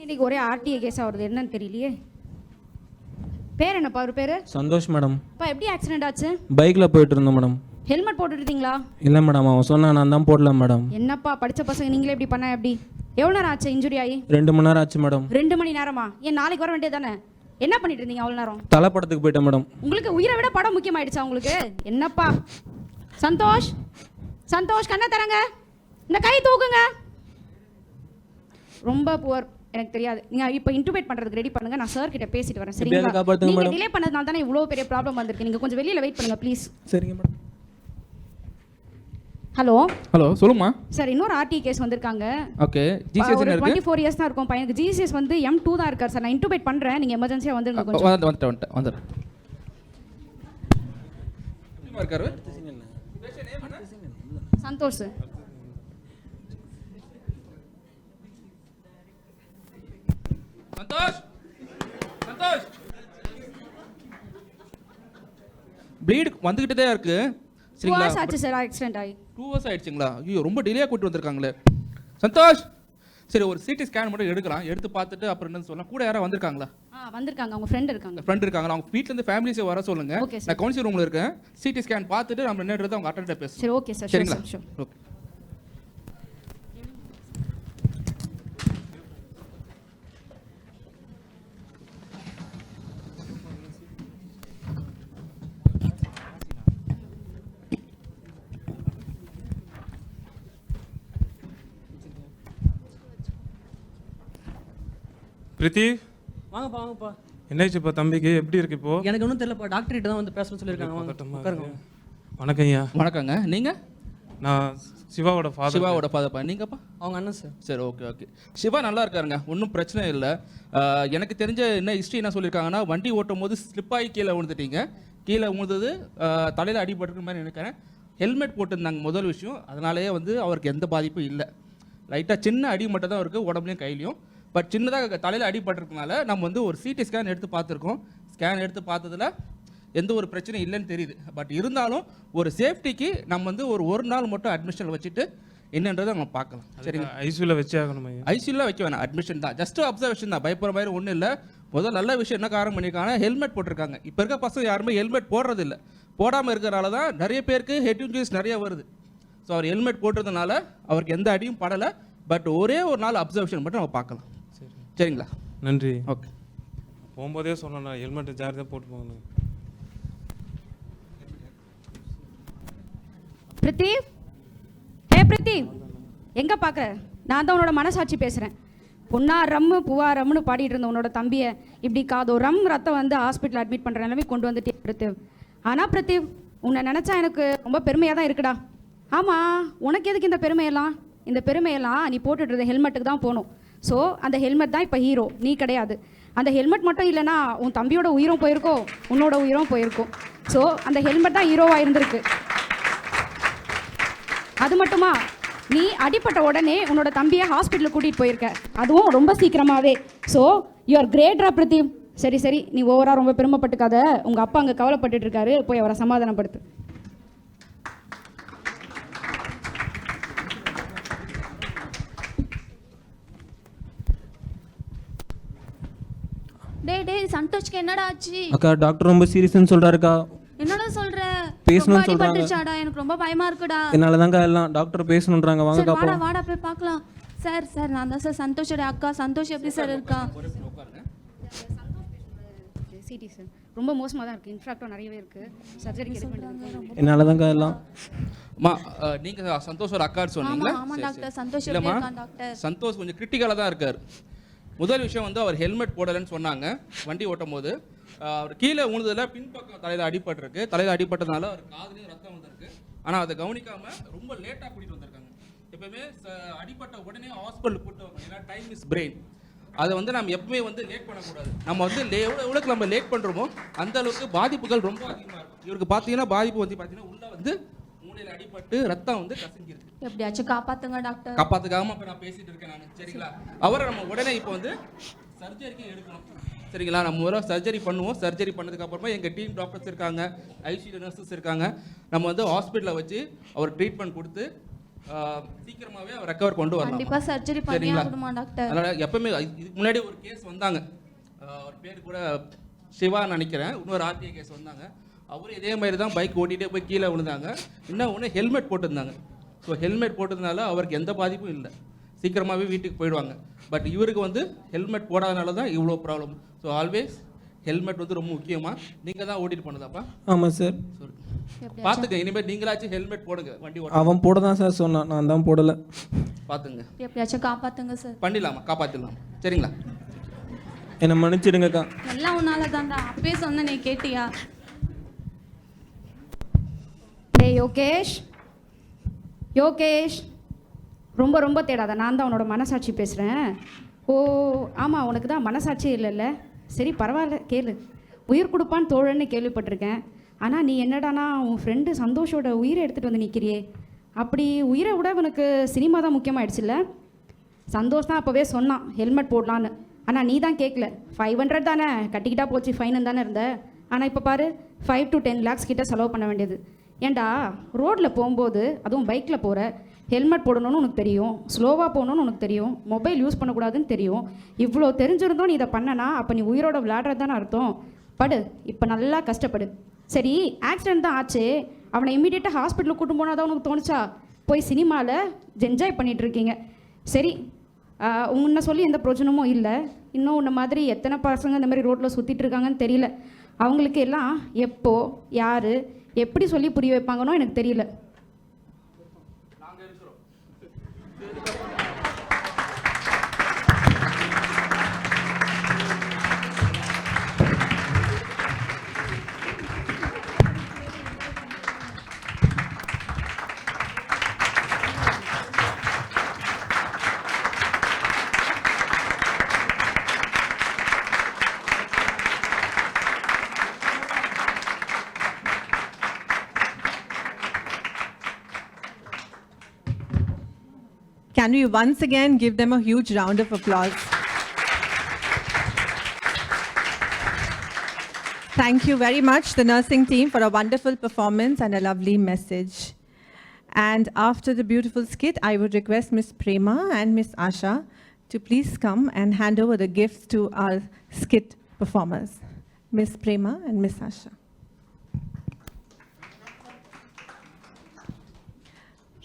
இன்னைக்கு ஒரே ஆர்டிஐ கேஸாக வருது, என்னன்னு தெரியலையே. பேர் என்னப்பா அவர் பேர்? சந்தோஷ் மேடம். இப்போ எப்படி ஆக்சிடென்ட் ஆச்சு? பைக்கில் போயிட்டு இருந்தோம் மேடம். ஹெல்மெட் போட்டுட்டீங்களா? இல்லை மேடம், அவன் சொன்னா நான் தான் போடல மேடம். என்னப்பா படித்த பசங்க நீங்களே இப்படி பண்ண எப்படி? எவ்வளோ நேரம் ஆச்சு இன்ஜுரி ஆகி? 2 மணி நேரம் ஆச்சு மேடம். 2 மணி நேரமா? ஏன் நாளைக்கு வர வேண்டியது தானே? என்ன பண்ணிட்டு இருந்தீங்க அவ்வளோ நேரம்? தலை படத்துக்கு போயிட்டேன் மேடம். உங்களுக்கு உயிரை விட படம் முக்கியமாயிடுச்சா உங்களுக்கு? என்னப்பா சந்தோஷ், சந்தோஷ் கண்ணை தரங்க, இந்த கை தூக்குங்க. ரொம்ப புவர், எனக்கு தெரியாது. நீங்க இப்போ இன்டியூபேட் பண்றதுக்கு ரெடி பண்ணுங்க, நான் சார் கிட்ட பேசிட்டு வரேன் சரிங்களா? நீங்க டிலே பண்ணதுனால தானே இவ்வளோ பெரிய ப்ராப்ளம் வந்திருக்கு. நீங்க கொஞ்சம் வெளியில வெயிட் பண்ணுங்க ப்ளீஸ். சரிங்க மேடம். ஹலோ ஹலோ சொல்லுமா சார், இன்னொரு ஆர்டி கேஸ் வந்திருக்காங்க. ஓகே. ஜிசிஎஸ் என்ன இருக்கு? 24 இயர்ஸ் தான் இருக்கும் பையனுக்கு. ஜிசிஎஸ் வந்து M2 தான் இருக்கார் சார். நான் இன்டியூபேட் பண்றேன், நீங்க எமர்ஜென்சியா வந்துருங்க கொஞ்சம். வந்துறேன். எப்படிமா இருக்காரு? சந்தோஷ் சார். சந்தோஷ் சந்தோஷ் ப்ளீட் வந்துகிட்டே தான் இருக்கு. 2 hours ஆச்சு சார் ஆக்சிடென்ட் ஆகி. 2 hours ஆயிடுச்சுங்களா? ஐயோ ரொம்ப டிலேயா கூட்டி வந்திருக்காங்களே. சந்தோஷ் சரி ஒரு சிடி ஸ்கேன் மட்டும் எடுக்கலாம், எடுத்து பார்த்துட்டு அப்புறம் என்னன்னு சொல்லலாம். கூட யாராவது வந்திருக்காங்களா? வந்திருக்காங்க, அவங்க ஃப்ரெண்ட் இருக்காங்க. ஃப்ரெண்ட் இருக்காங்களா? அவங்க வீட்ல இருந்து ஃபேமிலிஸே வர சொல்லுங்க. நான் கவுன்சிலர் ரூம்ல இருக்கேன். சிடி ஸ்கேன் பார்த்துட்டு நம்ம என்னன்றது அவங்க அட்டெண்டர் பேசுவோம். சரி ஓகே சார். சரிங்களா? ஓகே. பிரித்தி வாங்கப்பா வாங்கப்பா. என்னாச்சுப்பா தம்பிக்கு, எப்படி இருக்கு இப்போ? எனக்கு ஒன்றும் தெரியலப்பா, டாக்டர் கிட்ட தான் வந்து பேசணும்னு சொல்லியிருக்காங்க. உட்காருங்க. வணக்கம் ஐயா. வணக்கங்க. நீங்க? நான் சிவாவோட ஃபாதர். சிவாவோட ஃபாதர்ப்பா. நீங்கப்பா? அவங்க அண்ணன் சார். சரி ஓகே ஓகே. சிவா நல்லா இருக்காருங்க, ஒன்றும் பிரச்சனை இல்லை. எனக்கு தெரிஞ்ச என்ன ஹிஸ்ட்ரி என்ன சொல்லியிருக்காங்கன்னா, வண்டி ஓட்டும் போது ஸ்லிப்பாகி கீழே விழுந்துட்டீங்க. கீழே விழுந்தது தலையில் அடிபட்டுருக்க மாதிரி நினைக்கிறேன். ஹெல்மெட் போட்டிருந்தாங்க முதல் விஷயம், அதனாலேயே வந்து அவருக்கு எந்த பாதிப்பும் இல்லை. லைட்டாக சின்ன அடி மட்டும் தான் இருக்குது உடம்புலையும் கையிலையும். பட் சின்னதாக தலையில் அடிபட்டிருக்கனால நம்ம வந்து ஒரு சிடி ஸ்கேன் எடுத்து பார்த்துருக்கோம். ஸ்கேன் எடுத்து பார்த்ததில் எந்த ஒரு பிரச்சனையும் இல்லைன்னு தெரியுது. பட் இருந்தாலும் ஒரு சேஃப்டிக்கு நம்ம வந்து ஒரு நாள் மட்டும் அட்மிஷனில் வச்சுட்டு என்னன்றதை நம்ம பார்க்கலாம். சரிங்க. ஐசியூவில் வச்சே ஆகணும். ஐசியூவில் வைக்க வேணாம், அட்மிஷன் தான், ஜஸ்ட் அப்சர்வேஷன் தான், பயப்படுற மாதிரி ஒன்றும் இல்லை. முதல் நல்ல விஷயம் என்ன காரணம் பண்ணியிருக்காங்கன்னா, ஹெல்மெட் போட்டிருக்காங்க. இப்போ இருக்க பசங்க யாருமே ஹெல்மெட் போடுறது இல்லை. போடாமல் இருக்கிறனால தான் நிறைய பேருக்கு ஹெட் இன்ஜுரிஸ் நிறைய வருது. ஸோ அவர் ஹெல்மெட் போட்டதுனால அவருக்கு எந்த அடியும் படலை. பட் ஒரே ஒரு நாள் அப்சர்வேஷன் மட்டும் நம்ம பார்க்கலாம். சரிங்களா? நன்றி. ஓகே. போகும்போதே சொன்னேன் ஹெல்மெட் ஜாக்கிரதையாக போட்டு போகணும். பிரதீப், பிரதீப் எங்க பார்க்குற? நான் தான் உன்னோட மனசாட்சி பேசுகிறேன். பொண்ணா ரம்மு பூவா ரம்னு பாடிட்டு இருந்த உன்னோட தம்பியை இப்படி காதோ ரத்தம் வந்து ஹாஸ்பிட்டல் அட்மிட் பண்ணுற நிலைமை கொண்டு வந்துட்டே பிரதீப். ஆனால் பிரதீப், உன்னை நினச்சா எனக்கு ரொம்ப பெருமையாக தான் இருக்குடா. ஆமாம், உனக்கு எதுக்கு இந்த பெருமையெல்லாம்? இந்த பெருமையெல்லாம் நீ போட்டுட்டு ஹெல்மெட்டுக்கு தான் போகணும். ஸோ அந்த ஹெல்மெட் தான் இப்போ ஹீரோ, நீ கிடையாது. அந்த ஹெல்மெட் மட்டும் இல்லைன்னா உன் தம்பியோட உயிரும் போயிருக்கோ, உன்னோட உயிரும் போயிருக்கும். ஸோ அந்த ஹெல்மெட் தான் ஹீரோவாக இருந்திருக்கு. அது மட்டுமா, நீ அடிப்பட்ட உடனே உன்னோட தம்பியை ஹாஸ்பிட்டலுக்கு கூட்டிகிட்டு போயிருக்க, அதுவும் ரொம்ப சீக்கிரமாகவே. ஸோ யூஆர் கிரேட்ரா பிரதீப். சரி சரி, நீ ஓவராக ரொம்ப பெருமைப்பட்டுக்காத. உங்கள் அப்பா அங்கே கவலைப்பட்டுட்டு இருக்காரு, போய் அவரை சமாதானப்படுத்து. டேய் சந்தோஷ்க்கு என்னடா ஆச்சு? அக்கா டாக்டர் ரொம்ப சீரியஸ்னு சொல்றாருக்கா. என்னடா சொல்ற? பேசணும்னு சொல்றாங்க. பட்டுச்சாடா, எனக்கு ரொம்ப பயமா இருக்குடா. என்னால தாங்க எல்லாம் டாக்டர் பேசணும்ன்றாங்க. வாங்க வாடா பாப்போம். வாடா போய் பார்க்கலாம். சார் நான் தான் சார் சந்தோஷோட அக்கா. சந்தோஷ் எப்படி சார் இருக்கா? சிடி சார் ரொம்ப மோசமாக தான் இருக்குது. இன்ஃபேக்டும் நிறையவே இருக்குது. சர்ஜரிக்கு ரெடி பண்ணிட்டு என்னால தாங்க எல்லாம். அம்மா நீங்க சந்தோஷோட அக்கான்னு சொன்னீங்களா? ஆமா டாக்டர், சந்தோஷ் எப்படி இல்லம்மா, இருக்கான் டாக்டர்? சந்தோஷ் கொஞ்சம் கிரிட்டிக்கலாக தான் இருக்கார். முதல் விஷயம் வந்து அவர் ஹெல்மெட் போடலைன்னு சொன்னாங்க. வண்டி ஓட்டும் போது அவர் கீழே உழுந்ததில் பின்பக்கம் தலையில் அடிபட்டிருக்கு. தலையில் அடிபட்டதுனால அவர் காதுலேயும் ரத்தம் வந்திருக்கு. ஆனால் அதை கவனிக்காமல் ரொம்ப லேட்டாக கூட்டிகிட்டு வந்திருக்காங்க. எப்பவுமே அடிபட்ட உடனே ஹாஸ்பிட்டல் கூட்டு வரணும். ஏன்னா டைம் இஸ் பிரெயின். அதை வந்து நம்ம எப்பவுமே வந்து லேட் பண்ணக்கூடாது. நம்ம வந்து எவ்வளோக்கு நம்ம லேட் பண்ணுறோமோ அந்த அளவுக்கு பாதிப்புகள் ரொம்ப அதிகமாக இருக்கும். இவருக்கு பார்த்தீங்கன்னா பாதிப்பு வந்து பார்த்தீங்கன்னா உள்ளே வந்து மூளையில் அடிபட்டு ரத்தம் வந்து கசிஞ்சிருக்கு. எப்படியாச்சும் காப்பாத்துங்க டாக்டர். காப்பாத்துக்காம இப்போ நான் பேசிட்டு இருக்கேன் நான். சரிங்களா, அவரை நம்ம உடனே இப்போ வந்து சர்ஜரிக்கு எடுக்கணும். சரிங்களா, நம்ம ஒரு சர்ஜரி பண்ணுவோம். சர்ஜரி பண்ணதுக்கு அப்புறமா எங்கள் டீம் டாக்டர்ஸ் இருக்காங்க, ஐசியூ நர்சஸ் இருக்காங்க. நம்ம வந்து ஹாஸ்பிட்டலில் வச்சு அவர் ட்ரீட்மெண்ட் கொடுத்து சீக்கிரமாகவே அவர் ரெக்கவர் கொண்டு வரலாம். கண்டிப்பா சர்ஜரி பண்ணி ஆகணுமா டாக்டர்? அதனால எப்பவுமே இதுக்கு முன்னாடி ஒரு கேஸ் வந்தாங்க, அவர் பேர் கூட சிவா நினைக்கிறேன். இன்னொரு ஆர்டிஐ கேஸ் வந்தாங்க. அவரும் இதே மாதிரி தான் பைக் ஓட்டிகிட்டே போய் கீழே விழுந்தாங்க. இன்னும் ஹெல்மெட் போட்டிருந்தாங்க. ஸோ ஹெல்மெட் போட்டதுனால அவருக்கு எந்த பாதிப்பும் இல்லை, சீக்கிரமாகவே வீட்டுக்கு போயிடுவாங்க. பட் இவருக்கு வந்து ஹெல்மெட் போடாதனால தான் இவ்வளோ ப்ராப்ளம். ஸோ ஆல்வேஸ் ஹெல்மெட் வந்து ரொம்ப முக்கியமாக. நீங்கள் தான் ஓட்டிட்டு போனதாப்பா? ஆமாம் சார். பார்த்துங்க, இனிமேல் நீங்களாச்சும் ஹெல்மெட் போடுங்க வண்டி ஓட்ட. அவன் போட தான் சார் சொன்னான், நான் தான் போடலை. பார்த்துங்க, எப்படியாச்சும் காப்பாத்துங்க சார். பண்ணிடலாமா? காப்பாற்றிடலாம். சரிங்களா, என்னை மன்னிச்சிடுங்கக்கா. எல்லாம் உன்னால தான்டா. அப்பயே சொன்ன, நீ கேட்டியா? டேய் யோகேஷ் ரொம்ப ரொம்ப தேடாத. நான் தான் உன்னோட மனசாட்சி பேசுகிறேன். ஓ ஆமாம், உனக்கு தான் மனசாட்சி இல்லைல்ல. சரி பரவாயில்ல, கேளு. உயிர் கொடுப்பான்னு தோழன்னு கேள்விப்பட்டிருக்கேன். ஆனால் நீ என்னடானா உன் ஃப்ரெண்டு சந்தோஷோட உயிரை எடுத்துகிட்டு வந்து நிற்கிறியே. அப்படி உயிரை விட உனக்கு சினிமா தான் முக்கியமாகிடுச்சுல்ல. சந்தோஷ் தான் அப்போவே சொன்னான் ஹெல்மெட் போடலான்னு. ஆனால் நீ தான் கேட்கல. 500 தானே கட்டிக்கிட்டா போச்சு, ஃபைனு தானே இருந்த. ஆனால் இப்போ பாரு 5 to 10 lakhs கிட்ட செலவு பண்ண வேண்டியது. ஏண்டா ரோட்டில் போகும்போது அதுவும் பைக்கில் போகிற, ஹெல்மெட் போடணும்னு உனக்கு தெரியும், ஸ்லோவாக போகணுன்னு உனக்கு தெரியும், மொபைல் யூஸ் பண்ணக்கூடாதுன்னு தெரியும். இவ்வளோ தெரிஞ்சிருந்தோம் நீ இதை பண்ணனா அப்போ நீ உயிரோட விளையாடுறது தானே அர்த்தம். படு, இப்போ நல்லா கஷ்டப்படு. சரி ஆக்சிடென்ட் தான் ஆச்சு, அவனை இம்மீடியட்டாக ஹாஸ்பிட்டலுக்கு கூட்டு போனால் தான் உனக்கு தோணுச்சா? போய் சினிமாவில் என்ஜாய் பண்ணிகிட்டு இருக்கீங்க. சரி உன்னை சொல்லி எந்த பிரயோஜனமும் இல்லை. இன்னும் உன்னை மாதிரி எத்தனை பசங்க இந்த மாதிரி ரோட்டில் சுற்றிட்டு இருக்காங்கன்னு தெரியல. அவங்களுக்கு எல்லாம் எப்போ யார் எப்படி சொல்லி புரிய வைப்பாங்கன்னோ எனக்கு தெரியல. Can we once again give them a huge round of applause? Thank you very much, the nursing team, for a wonderful performance and a lovely message. And after the beautiful skit, I would request Miss Prema and Miss Asha to please come and hand over the gifts to our skit performers. Miss Prema and Miss Asha.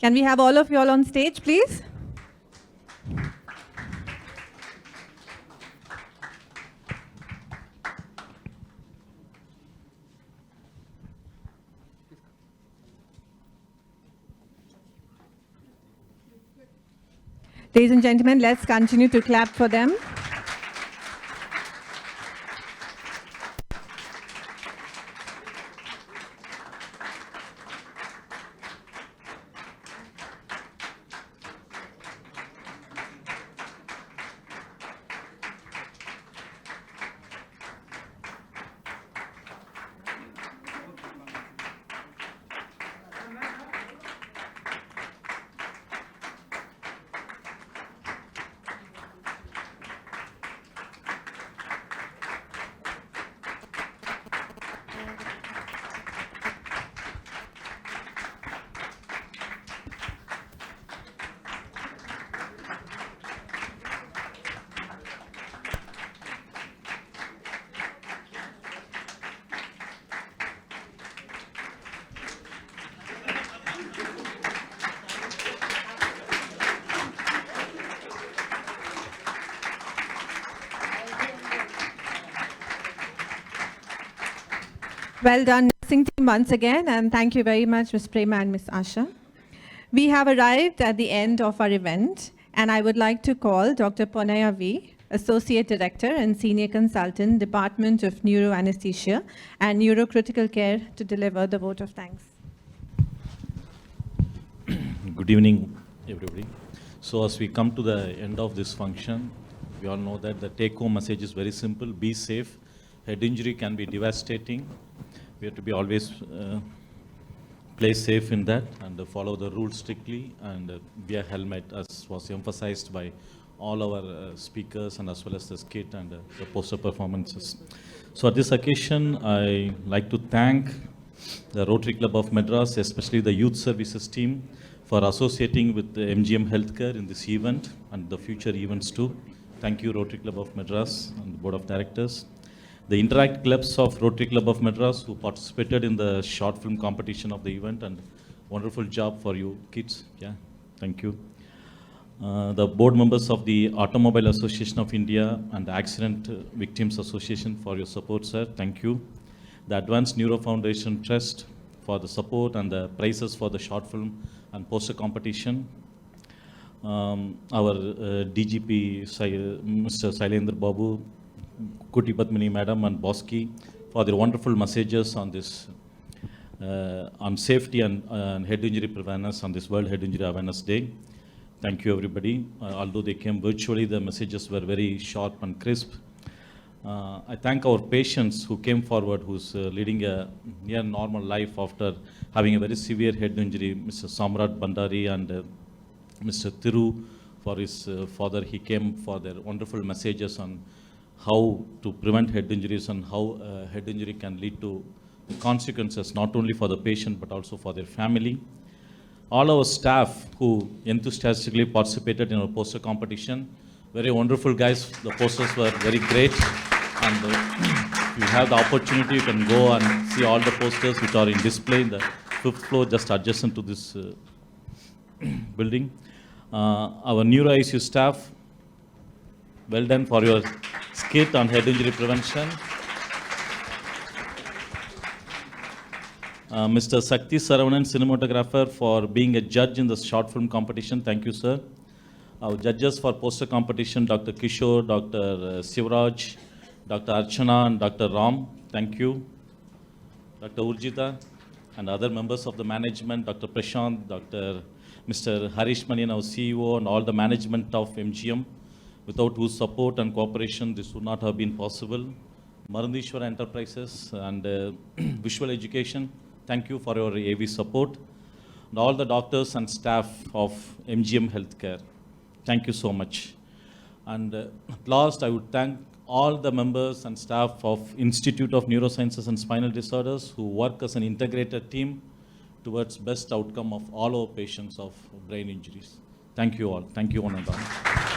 Can we have all of you all on stage, please? Ladies and gentlemen, let's continue to clap for them. Well done, nursing team, once again, and thank you very much, Ms. Prema and Ms. Asha. We have arrived at the end of our event, and I would like to call Dr. Ponaya V., Associate Director and Senior Consultant, Department of Neuroanesthesia and Neurocritical Care, to deliver the vote of thanks. Good evening, everybody. So as we come to the end of this function, we all know that the take-home message is very simple: be safe. Head injury can be devastating. We have to be always play safe in that and follow the rules strictly and wear helmet, as was emphasized by all our speakers and as well as the skit and the poster performances. So at this occasion, I like to thank the Rotary Club of Madras, especially the youth services team, for associating with the MGM Healthcare in this event and the future events too. Thank you, Rotary Club of Madras and the Board of Directors. The Interact Clubs of Rotary Club of Madras who participated in the short film competition of the event, and wonderful job for you kids. Yeah, thank you. The board members of the Automobile Association of India and the Accident Victims Association for your support, sir. Thank you. The Advanced Neuro Foundation Trust for the support and the prizes for the short film and poster competition. Our DGP, Mr. Sailendra Babu, Kuti Padmini Madam and Bosky for their wonderful messages on this, on safety and head injury prevention on this World Head Injury Awareness Day. Thank you, everybody. Although they came virtually, the messages were very sharp and crisp. I thank our patients who came forward, who's leading a near normal life after having a very severe head injury, Mr. Samrat Bandari and Mr. Thiru for his father. He came for their wonderful messages on how to prevent head injuries and how head injury can lead to consequences not only for the patient but also for their family. All our staff who enthusiastically participated in our poster competition, very wonderful guys. The posters were very great, and if you have the opportunity, you can go and see all the posters which are in display in the 5th floor, just adjacent to this building. Our Neuro ICU staff, well done for your skit on head injury prevention. Mr. Sakti Saravanan, cinematographer, for being a judge in the short film competition. Thank you, sir. Our judges for poster competition, Dr. Kishore, Dr. Sivraj, Dr. Archana and Dr. Ram. Thank you. Dr. Urjita and other members of the management, Dr. Prashant, Mr. Harish Manian, our CEO, and all the management of MGM, without whose support and cooperation, this would not have been possible. Marandishwara Enterprises and Visual Education, thank you for your AV support. And all the doctors and staff of MGM Healthcare, thank you so much. And at last, I would thank all the members and staff of Institute of Neurosciences and Spinal Disorders who work as an integrated team towards best outcome of all our patients of brain injuries. Thank you all. Thank you, one and all.